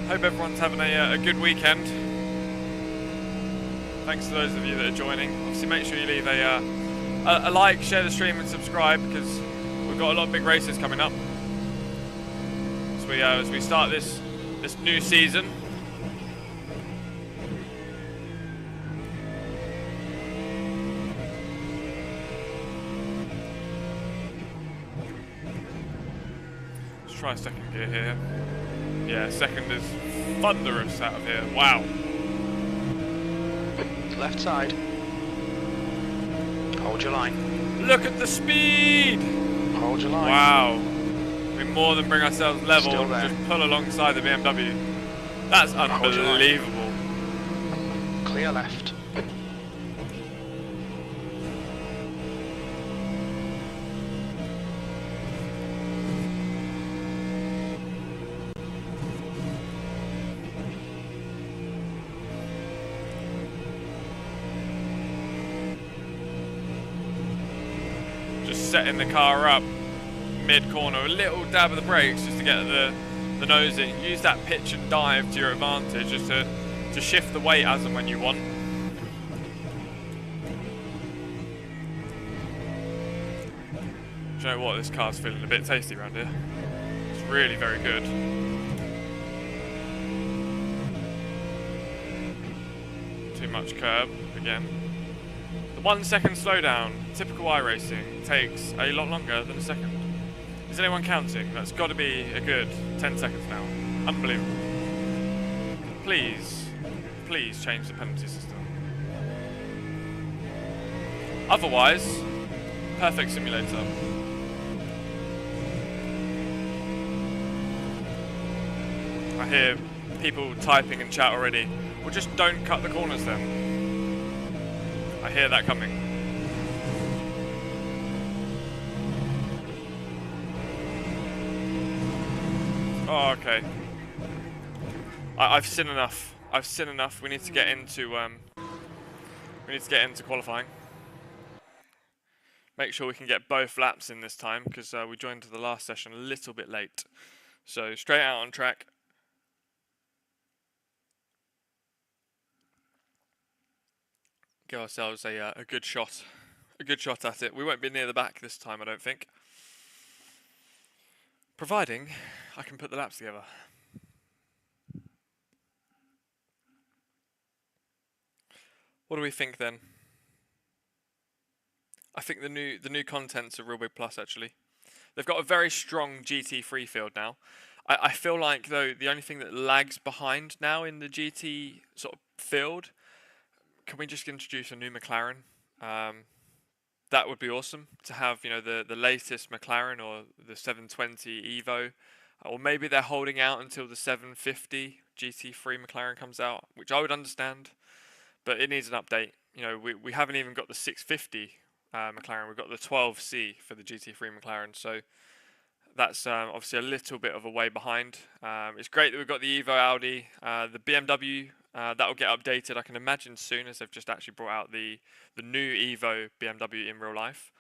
Hope everyone's having a good weekend. Thanks to those of you that are joining. Obviously, make sure you leave a like, share the stream, and subscribe, because we've got a lot of big races coming up as we start this new season. try second gear here. Yeah, second is thunderous out of here. Wow. Left side. Hold your line. Look at the speed! Hold your line. Wow. We more than bring ourselves level Still and there. just pull alongside the BMW. That's unbelievable. Clear left. Just setting the car up mid-corner, a little dab of the brakes just to get the nose in. Use that pitch and dive to your advantage just to shift the weight as and when you want. Do you know what? This car's feeling a bit tasty around here. It's really very good. Too much curb again. The 1 second slowdown, typical iRacing, takes a lot longer than a second. Is anyone counting? That's got to be a good 10 seconds now. Unbelievable. Please, please change the penalty system. Otherwise, perfect simulator. I hear people typing in chat already. Well, just don't cut the corners then. I hear that coming. Oh, okay. I've seen enough. I've seen enough. We need to get into qualifying. Make sure we can get both laps in this time because we joined the last session a little bit late. So straight out on track. Give ourselves a good shot. A good shot at it. We won't be near the back this time, I don't think. Providing I can put the laps together. What do we think then? I think the new content's a real big plus actually. They've got a very strong GT3 field now. I feel like though the only thing that lags behind now in the GT sort of field, can we just introduce a new McLaren? That would be awesome to have, you know, the latest McLaren or the 720 Evo, or maybe they're holding out until the 750 GT3 McLaren comes out, which I would understand, but it needs an update. You know, we haven't even got the 650 McLaren. We've got the 12C for the GT3 McLaren, so that's obviously a little bit of a way behind. It's great that we've got the Evo Audi, the BMW. That will get updated, I can imagine, soon, as they've just actually brought out the new Evo BMW in real life.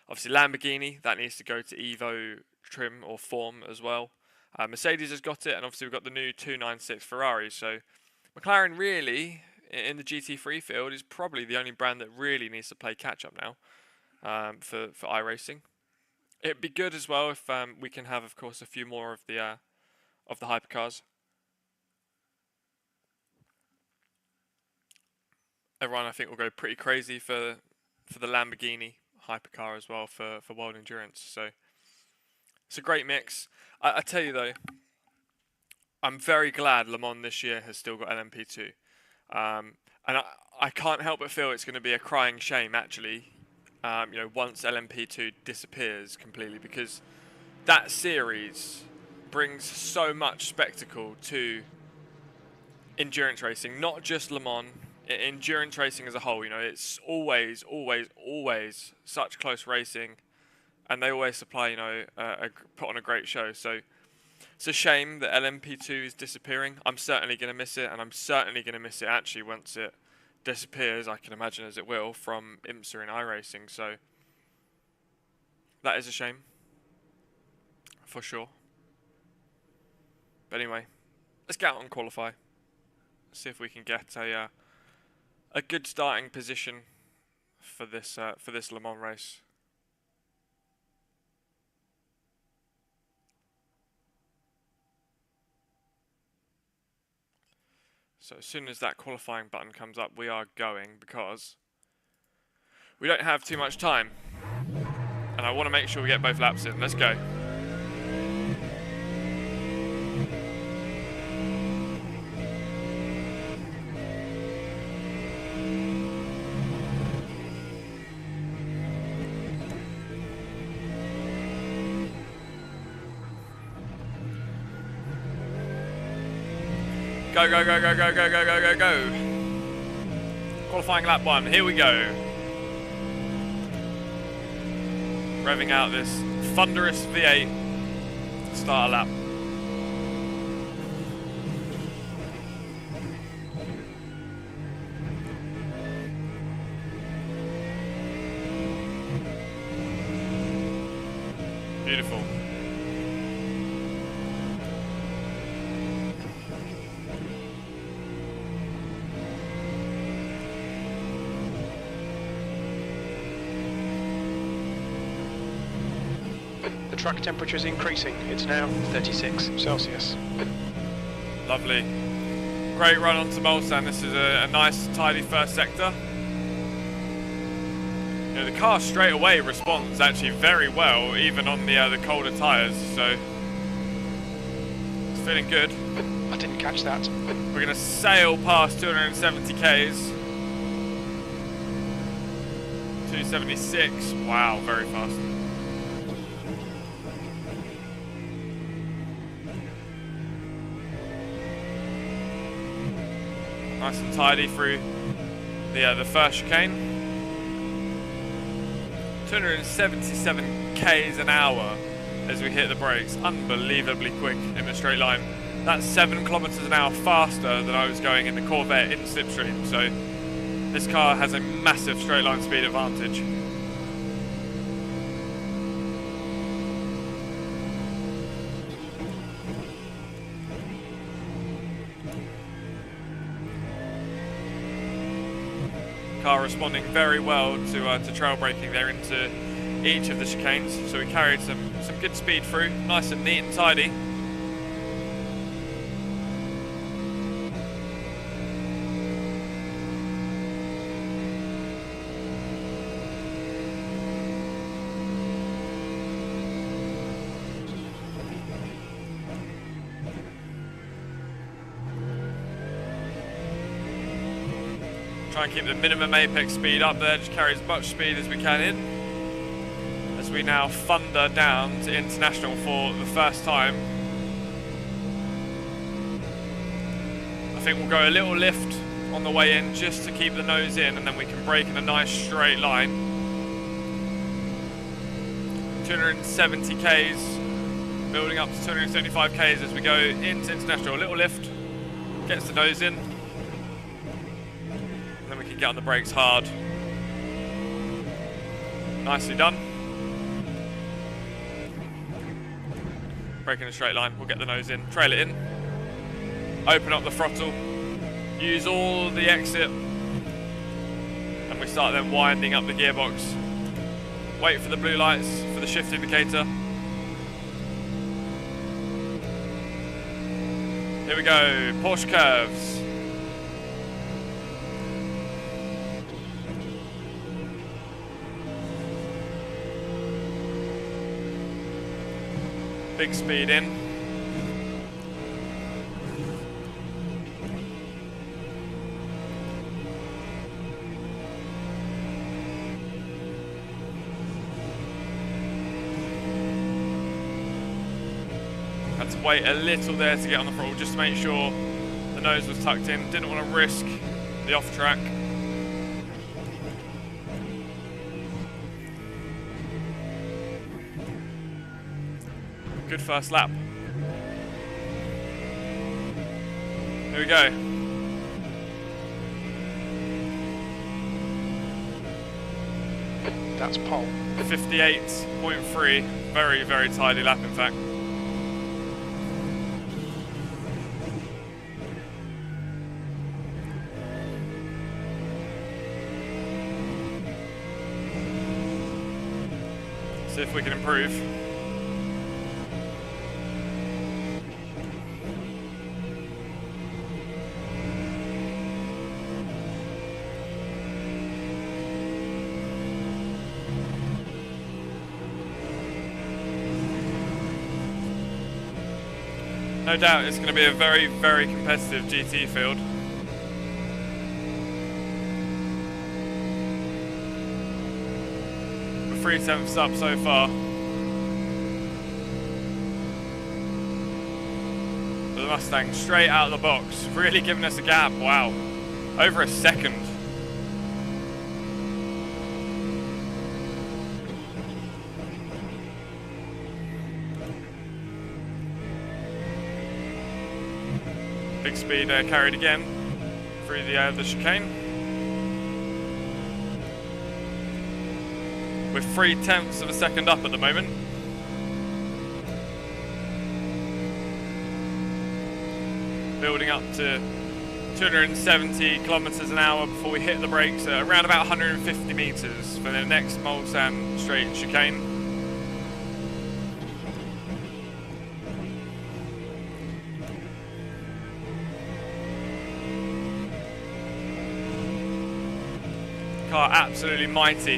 Obviously, Lamborghini, that needs to go to Evo trim or form as well. Mercedes has got it, and obviously we've got the new 296 Ferrari. So McLaren really, in the GT3 field, is probably the only brand that really needs to play catch-up now for iRacing. It'd be good as well if we can have, of course, a few more of the hypercars. Everyone, I think, will go pretty crazy for the Lamborghini hypercar as well for World Endurance. So it's a great mix. I tell you though, I'm very glad Le Mans this year has still got LMP2, and I can't help but feel it's going to be a crying shame actually. You know, once LMP2 disappears completely, because that series brings so much spectacle to endurance racing, not just Le Mans. Endurance racing as a whole, you know, it's always such close racing, and they always supply, you know, put on a great show. So it's a shame that LMP2 is disappearing. I'm certainly going to miss it, and I'm certainly going to miss it actually once it disappears, I can imagine, as it will, from IMSA and iRacing. So that is a shame, for sure. But anyway, let's get out and qualify. See if we can get a good starting position for this Le Mans race. So as soon as that qualifying button comes up, we are going, because we don't have too much time, and I want to make sure we get both laps in. Let's go. Go, go, go, go, go, go, go, go, go, go. Qualifying lap 1, here we go. Revving out this thunderous V8 to start a lap. Beautiful. The track temperature is increasing. It's now 36 Celsius. Lovely. Great run onto Mulsanne. This is a nice, tidy first sector. You know, the car straight away responds actually very well, even on the colder tyres. So it's feeling good. I didn't catch that. We're going to sail past 270 Ks. 276. Wow, very fast. Nice and tidy through the first chicane. 277 Ks an hour as we hit the brakes. Unbelievably quick in a straight line. That's 7 kilometers an hour faster than I was going in the Corvette in slipstream. So this car has a massive straight line speed advantage. Car responding very well to trail braking there into each of the chicanes, so we carried some good speed through, nice and neat and tidy. Try and keep the minimum apex speed up there, just carry as much speed as we can in. As we now thunder down to International for the first time. I think we'll go a little lift on the way in just to keep the nose in, and then we can brake in a nice straight line. 270 Ks, building up to 275 Ks as we go into International. A little lift, gets the nose in. Get on the brakes hard. Nicely done. Brake in a straight line, we'll get the nose in, trail it in. Open up the throttle, use all the exit, and we start then winding up the gearbox. Wait for the blue lights, for the shift indicator. Here we go, Porsche curves. Big speed in. Had to wait a little there to get on the throttle just to make sure the nose was tucked in. Didn't want to risk the off track. Good first lap. Here we go. That's pole. 58.3. Very, very tidy lap, in fact. See if we can improve. No doubt it's going to be a very, very competitive GT field. We're 3/10 up so far. But the Mustang straight out of the box, really giving us a gap. Wow, over a second. Big speed carried again through the chicane. We're 0.3 of a second up at the moment. Building up to 270 kilometers an hour before we hit the brakes at around about 150 meters for the next Mulsanne straight chicane. Car absolutely mighty.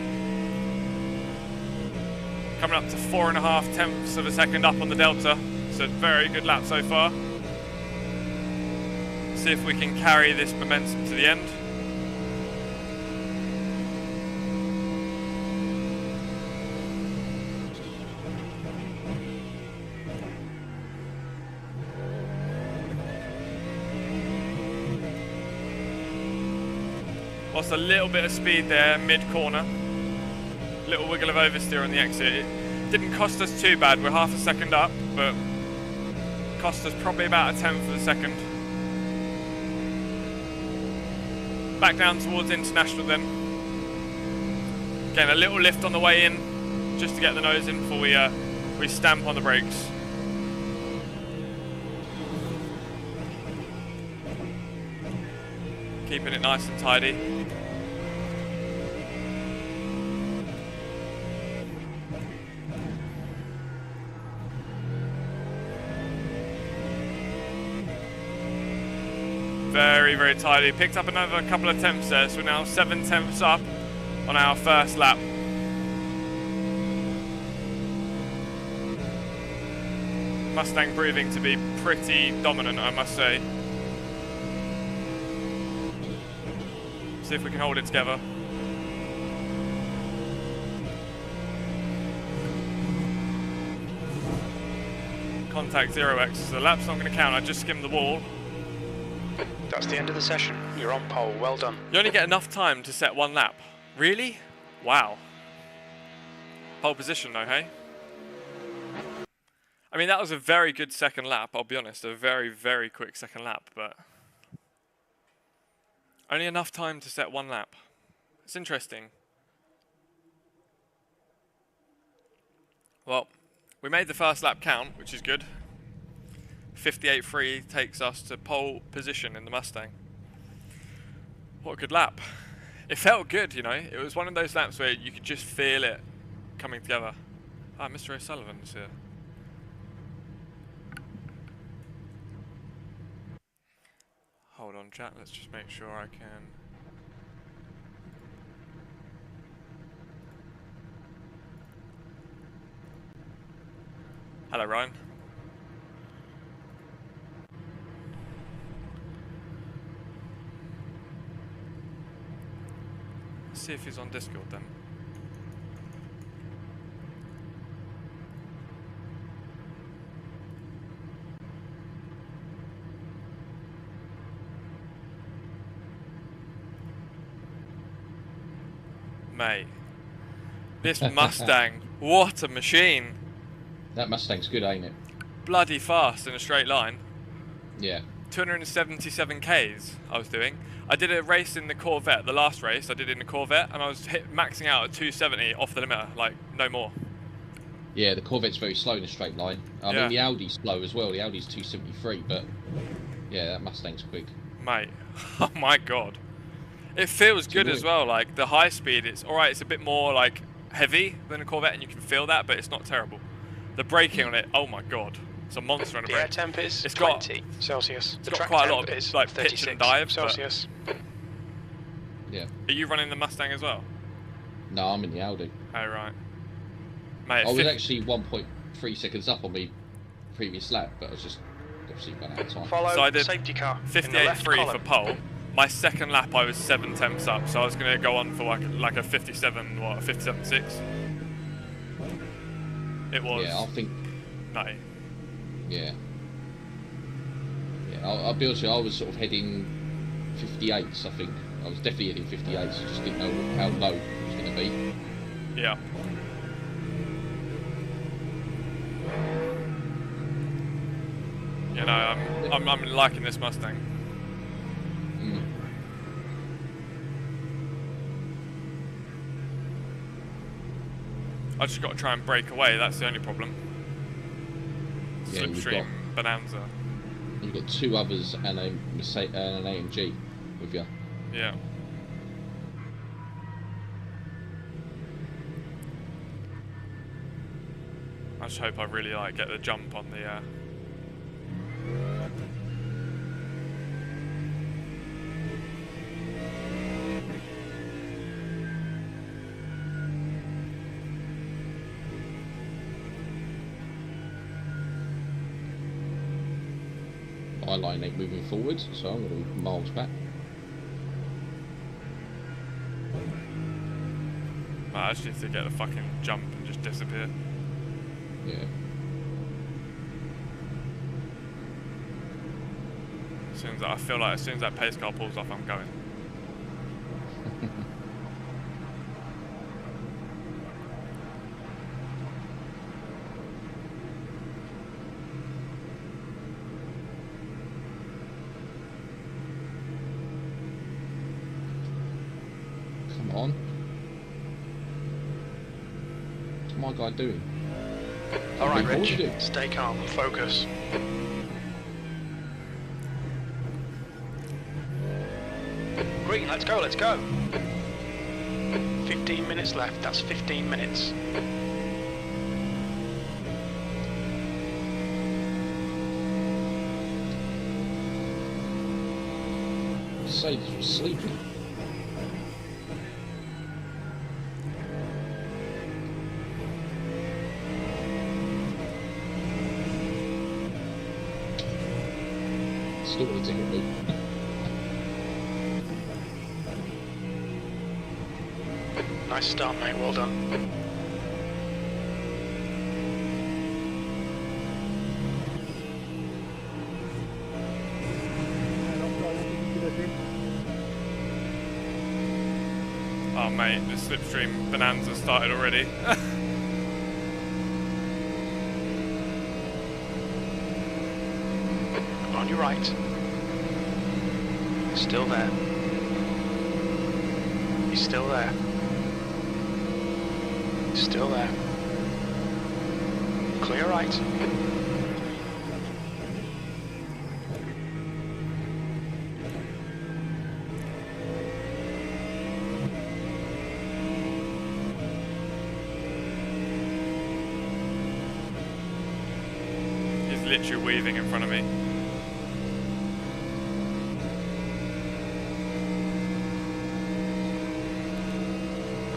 Coming up to 4.5 of a second up on the Delta. So very good lap so far. See if we can carry this momentum to the end. Lost a little bit of speed there mid-corner. Little wiggle of oversteer on the exit. It didn't cost us too bad. We're half a second up, but cost us probably about 1/10 of a second. Back down towards International then. Again, a little lift on the way in, just to get the nose in before we stamp on the brakes. Keeping it nice and tidy. Very, very tidy. Picked up another couple of tenths there, so we're now 7/10 up on our first lap. Mustang proving to be pretty dominant, I must say. See if we can hold it together. Contact 0x, so the lap's not going to count. I just skimmed the wall. That's the end of the session. You're on pole. Well done. You only get enough time to set one lap. Really? Wow. Pole position though, hey? I mean, that was a very good second lap, I'll be honest. A very, very quick second lap, but only enough time to set one lap. It's interesting. Well, we made the first lap count, which is good. 58.3 takes us to pole position in the Mustang. What a good lap. It felt good, you know. It was one of those laps where you could just feel it coming together. Ah, Mr. O'Sullivan's here. Hold on, chat. Let's just make sure I can. Hello, Ryan. Let's see if he's on Discord then. Mate, this Mustang, what a machine. That Mustang's good, ain't it? Bloody fast in a straight line. Yeah. 277 Ks I was doing. I did a race in the Corvette, the last race I did in the Corvette, and I was maxing out at 270 off the limiter, like no more. Yeah, the Corvette's very slow in a straight line. I mean, the Audi's slow as well. The Audi's 273, but yeah, that Mustang's quick. Mate, oh my god. It feels good as well, like the high speed, it's alright, it's a bit more like heavy than a Corvette and you can feel that, but it's not terrible. The braking on it, oh my god. It's a monster on a brake. The air temp is it's 20 Celsius. It's got quite a lot of like pitch and dive. Celsius. Yeah. Are you running the Mustang as well? No, I'm in the Audi. Oh right. Mate, I was actually 1.3 seconds up on the previous lap, but I was just obviously run out of time. Follow so I did safety car. 58.3 for pole. My second lap I was 7/10 up, so I was going to go on for like a 57, what, a 57.6. It was. Yeah, I think. Nutty. Yeah. I'll be honest with you, I was sort of heading 58s, I think. I was definitely heading 58s, I just didn't know how low it was going to be. Yeah. You know, I'm liking this Mustang. Mm. I just got to try and break away, that's the only problem. Yeah, Slipstream Bonanza. You've got 2 others and an AMG with you. Yeah. I just hope I really like get the jump on the My line ain't moving forward, so I'm going to be miles back. I just need to get the fucking jump and just disappear. Yeah. I feel like as soon as that pace car pulls off, I'm going. Come on. What's my guy doing? Alright, What Rich, are you doing? stay calm, focus. Green, let's go, let's go. 15 minutes left, that's 15 minutes. Mercedes was sleeping. Still want to take a move. Nice start, mate, well done. Oh mate, the Slipstream Bonanza started already. On your right. Still there. He's still there. Still there. Clear right. He's literally weaving in front of me.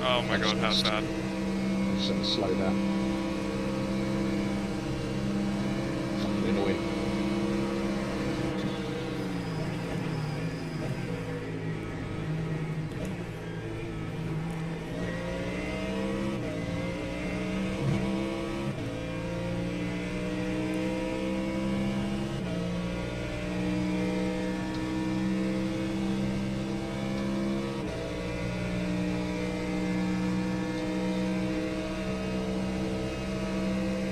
Oh my god, how sad. Just have to slow down. Fucking annoying.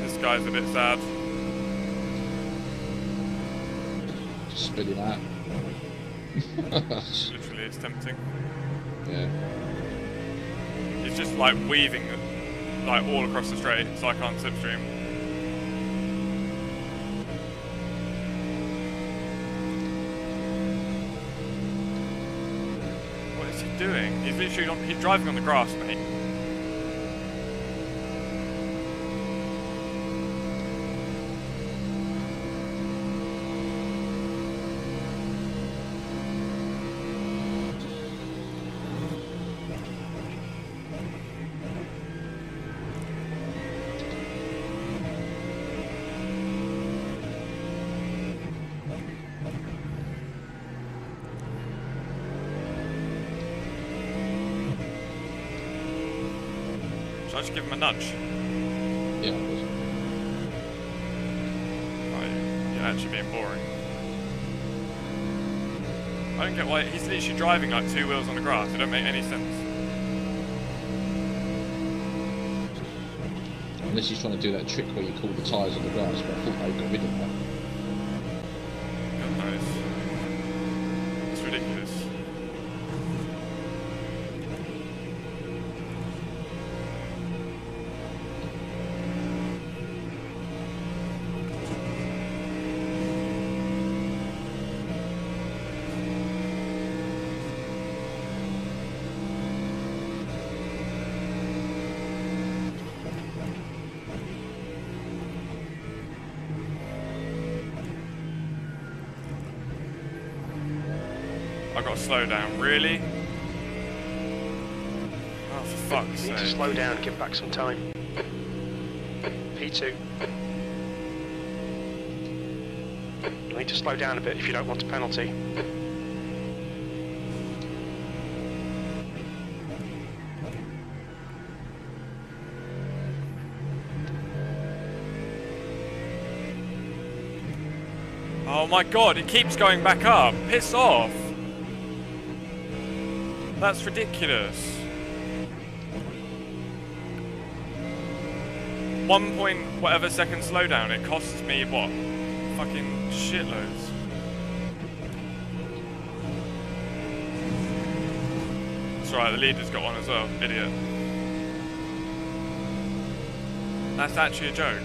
This guy's a bit sad. Just spitting out. Literally, it's tempting. Yeah. He's just like weaving like all across the straight, so I can't slipstream. What is he doing? He's literally he's driving on the grass, mate. Should I just give him a nudge? Yeah, it was. Right, you're actually being boring. I don't get why he's literally driving like 2 wheels on the grass. It don't make any sense. Unless he's trying to do that trick where you call the tyres on the grass, but I thought they got rid of that. God knows. It's ridiculous. I've got to slow down, really? Oh, for fuck's sake. You need to slow down and give back some time. P2. You need to slow down a bit if you don't want a penalty. Oh my god, it keeps going back up. Piss off. That's ridiculous. 1 point whatever second slowdown, it costs me what? Fucking shitloads. That's right, the leader's got one as well, idiot. That's actually a joke.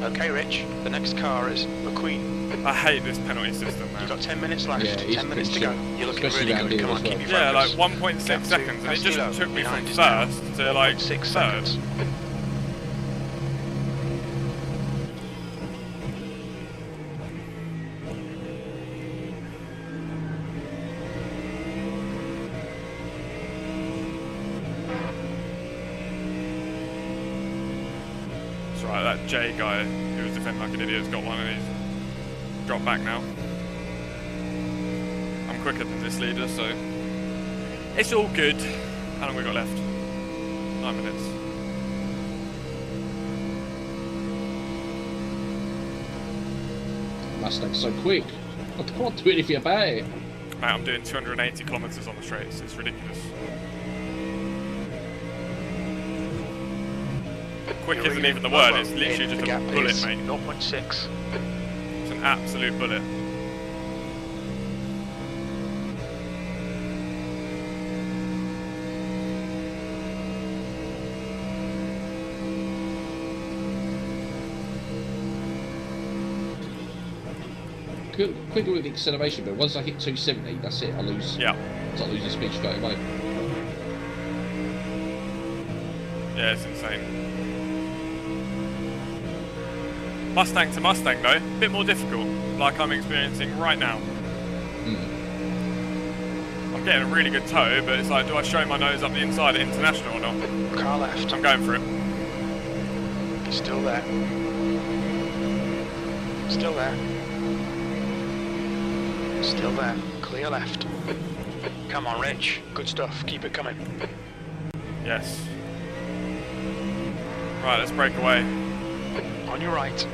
Okay, Rich, the next car is McQueen. I hate this penalty system, man. You've got 10 minutes left, Yeah, 10 minutes to go. You're looking especially really good, come on, around here keep as your Yeah, focus. like 1.6 Gap seconds, and it Castillo, just took me from behind us now. first to like 6 third. seconds. That's right, that J guy who was defending like an idiot has got one and he's dropped back now. I'm quicker than this leader, so it's all good. How long have we got left? 9 minutes. Mustang's so quick. I can't do anything about it. Mate, I'm doing 280 kilometers on the straights. It's ridiculous. Quick isn't even the word, it's literally just a bullet, mate. 0.6. It's an absolute bullet. Quicker with the acceleration, but once I hit 270, that's it. I lose. Yeah. It's like losing speed straight away. Yeah, it's insane. Mustang to Mustang though, a bit more difficult, like I'm experiencing right now. I'm getting a really good toe, but it's like, do I show my nose up the inside at International or not? Car left. I'm going for it. He's still there. Still there. Still there. Clear left. Come on, Rich. Good stuff. Keep it coming. Yes. Right, let's break away. On your right.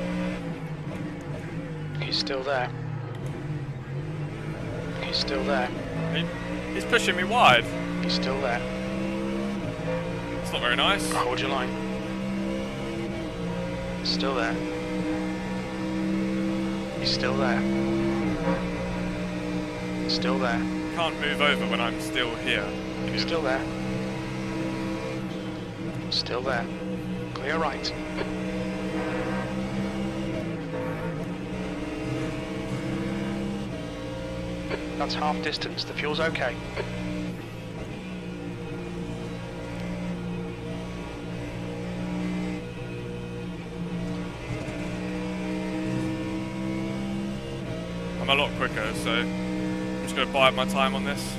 He's still there. He's still there. He's pushing me wide. He's still there. It's not very nice. Hold your line. Still there. He's still there. Still there. Can't move over when I'm still here. Still there. Still there. Clear right. That's half distance. The fuel's okay. I'm a lot quicker, so I'm just going to bide my time on this.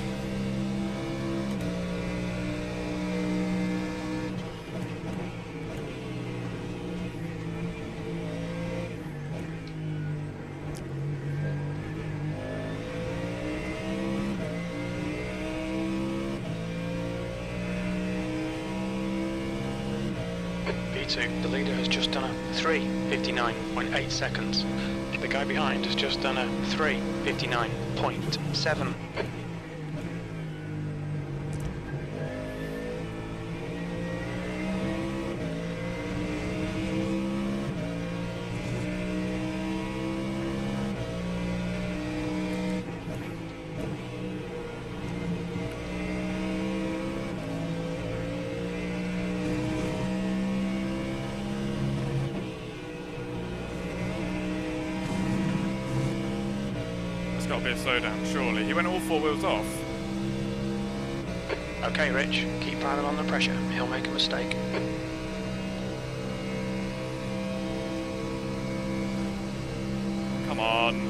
B2, the leader has just done a 3:59.8 seconds. The guy behind has just done a 3:59.7. Got to be a slowdown, surely. He went all 4 wheels off. Okay, Rich, keep piling on the pressure. He'll make a mistake. Come on.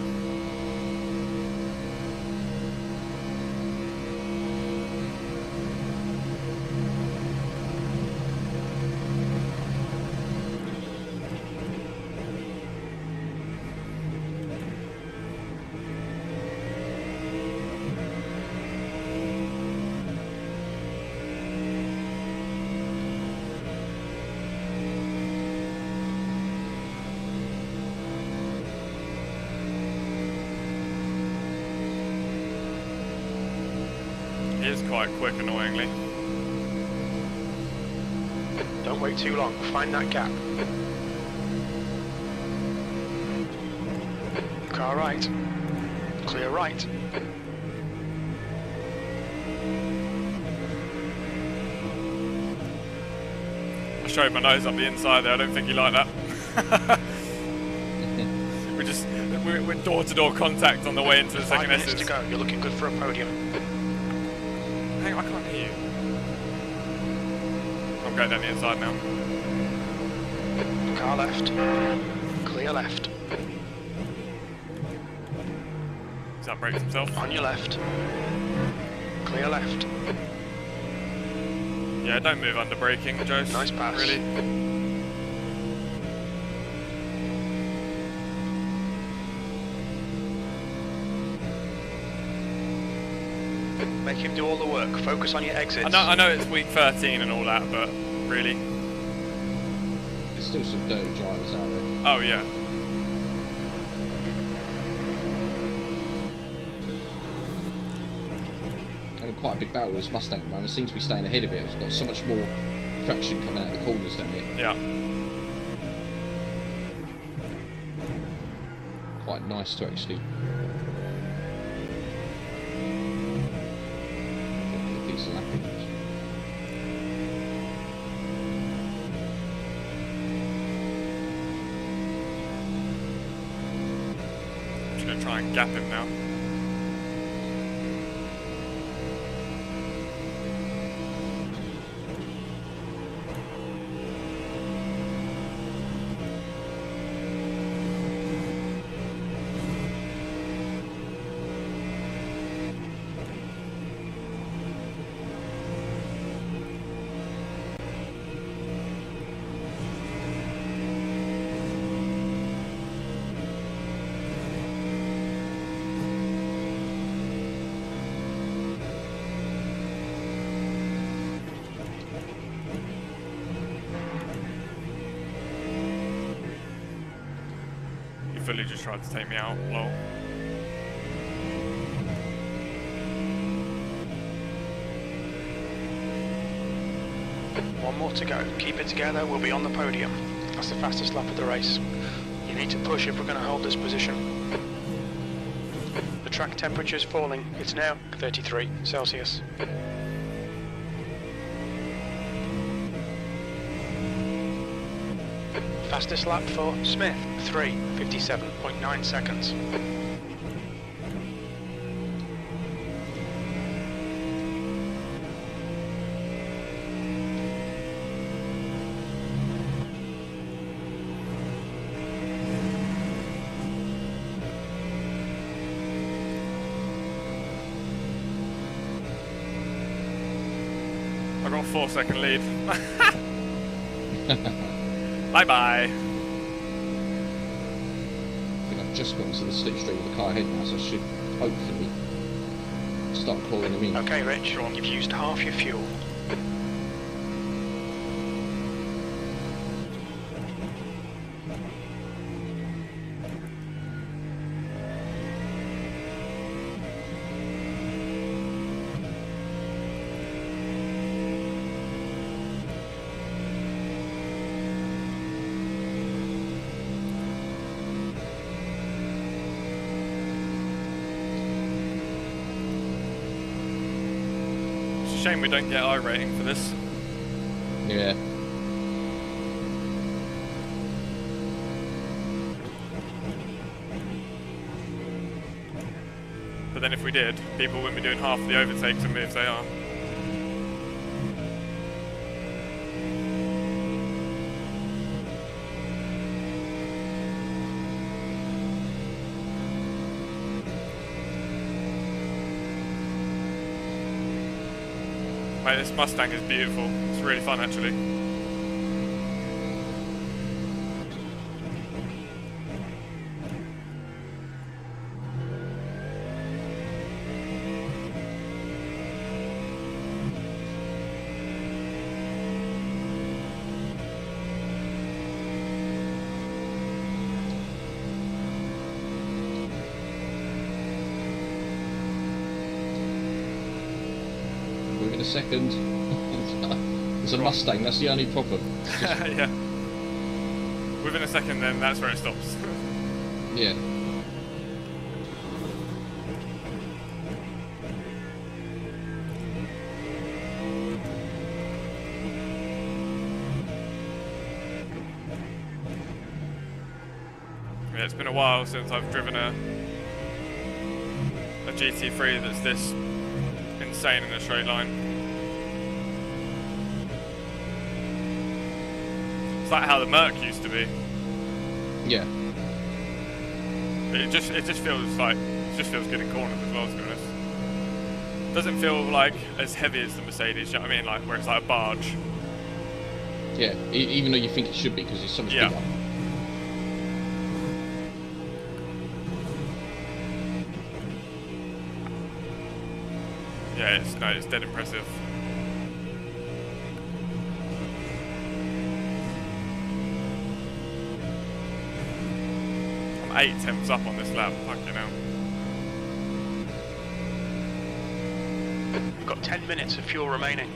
He is quite quick, annoyingly. Don't wait too long. Find that gap. Car right. Clear right. I showed my nose up the inside there. I don't think he liked that. We're door-to-door contact on the way into the 5 second minutes S's. to go. You're looking good for a podium. Hang on, I can't hear you. I'm going down the inside now. Car left. Clear left. He's outbraked himself. On your left. Clear left. Yeah, don't move under braking, Jose. Nice pass. Really. Make him do all the work. Focus on your exits. I know it's week 13 and all that, but really. There's still some dirty drivers out there. Oh yeah. Having quite a big battle with this Mustang at the moment. It seems to be staying ahead of it. It's got so much more traction coming out of the corners than it. Yeah. Quite nice to actually get a decent lap in. I'm just gonna try and gap him now. Fully just tried to take me out, lol. One more to go. Keep it together. We'll be on the podium. That's the fastest lap of the race. You need to push if we're going to hold this position. The track temperature is falling. It's now 33 Celsius. Fastest lap for Smith, 3:57.9 seconds. I got a 4-second lead. Bye-bye. I think I've just got into the slipstream with the car ahead now, so I should hopefully start calling them in. Okay, Rich, you've used half your fuel. shame we don't get iRating for this. Yeah. But then if we did, people wouldn't be doing half the overtakes and moves they are. Mate, this Mustang is beautiful. It's really fun actually. Within a second. It's a Mustang, that's the only problem. Yeah. Within a second then that's where it stops. Yeah. Yeah, it's been a while since I've driven a GT3 that's this insane in a straight line. It's like how the Merc used to be. Yeah. But it just feels good in corners as well, to be honest. Doesn't feel like as heavy as the Mercedes, you know what I mean? Like where it's like a barge. Yeah, even though you think it should be because it's so much Yeah. bigger. Yeah, it's dead impressive. I'm 8 tenths up on this lap, fucking hell. We've got 10 minutes of fuel remaining.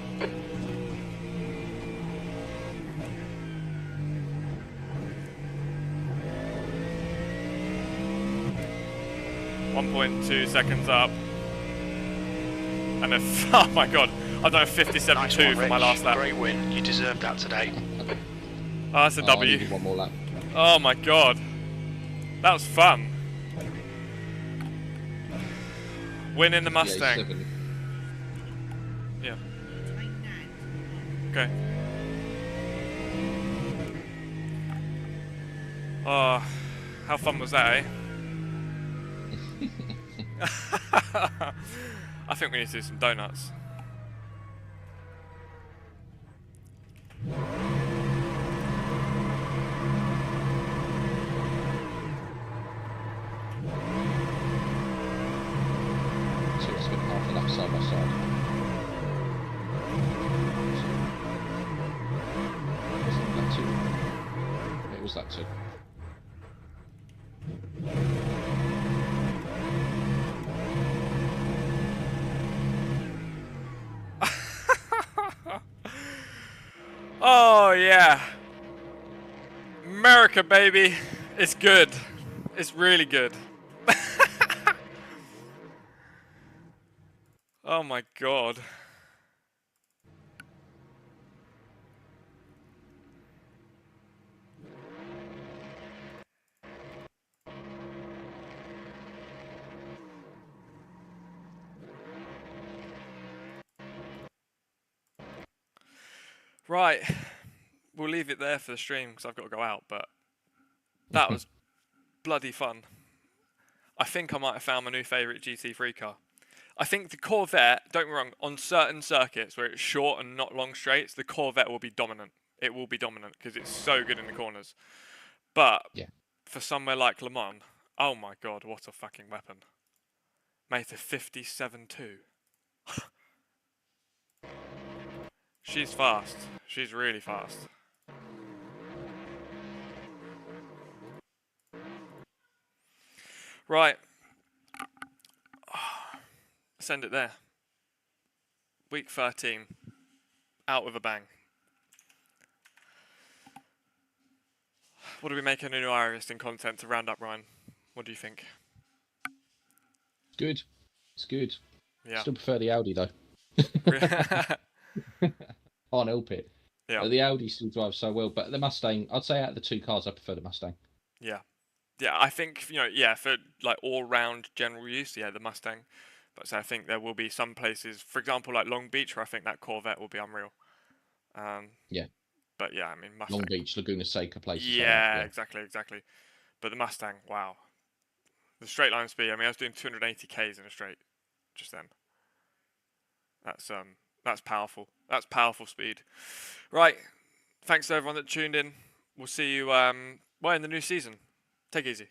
.2 seconds up. And then, oh my god, I've done a 57.2 for my last lap. Great win, you deserved that today. Oh, that's a I W. needed one more lap. Oh my god. That was fun. Winning the Mustang. 58.7. Yeah. Okay. Oh, how fun was that, eh? I think we need to do some donuts. So it's been half a lap side by side. Wasn't that two? Yeah, it was that two. Oh yeah, America baby, it's good, it's really good. Oh my god. Right, we'll leave it there for the stream because I've got to go out, but that was bloody fun. I think I might have found my new favourite GT3 car. I think the Corvette, don't get me wrong, on certain circuits where it's short and not long straights, the Corvette will be dominant. It will be dominant because it's so good in the corners. But Yeah. for somewhere like Le Mans, oh my god, what a fucking weapon. Mate, a 57.2. She's fast. She's really fast. Right. Send it there. Week 13. Out with a bang. What do we make a new iRacing content to round up, Ryan? What do you think? Good. It's good. Yeah. Still prefer the Audi though. Can't help it. Yeah. The Audi still drives so well, but the Mustang, I'd say out of the two cars, I prefer the Mustang. Yeah. Yeah, I think, yeah, for like all-round general use, yeah, the Mustang. But so I think there will be some places, for example, like Long Beach, where I think that Corvette will be unreal. Yeah. But yeah, I mean, Long Mustang. Beach, Laguna Seca, places like that. Yeah, Yeah. exactly. But the Mustang, wow. The straight line speed, I mean, I was doing 280 Ks in a straight just then. That's powerful. That's powerful speed. Right. Thanks to everyone that tuned in. We'll see you in the new season. Take it easy.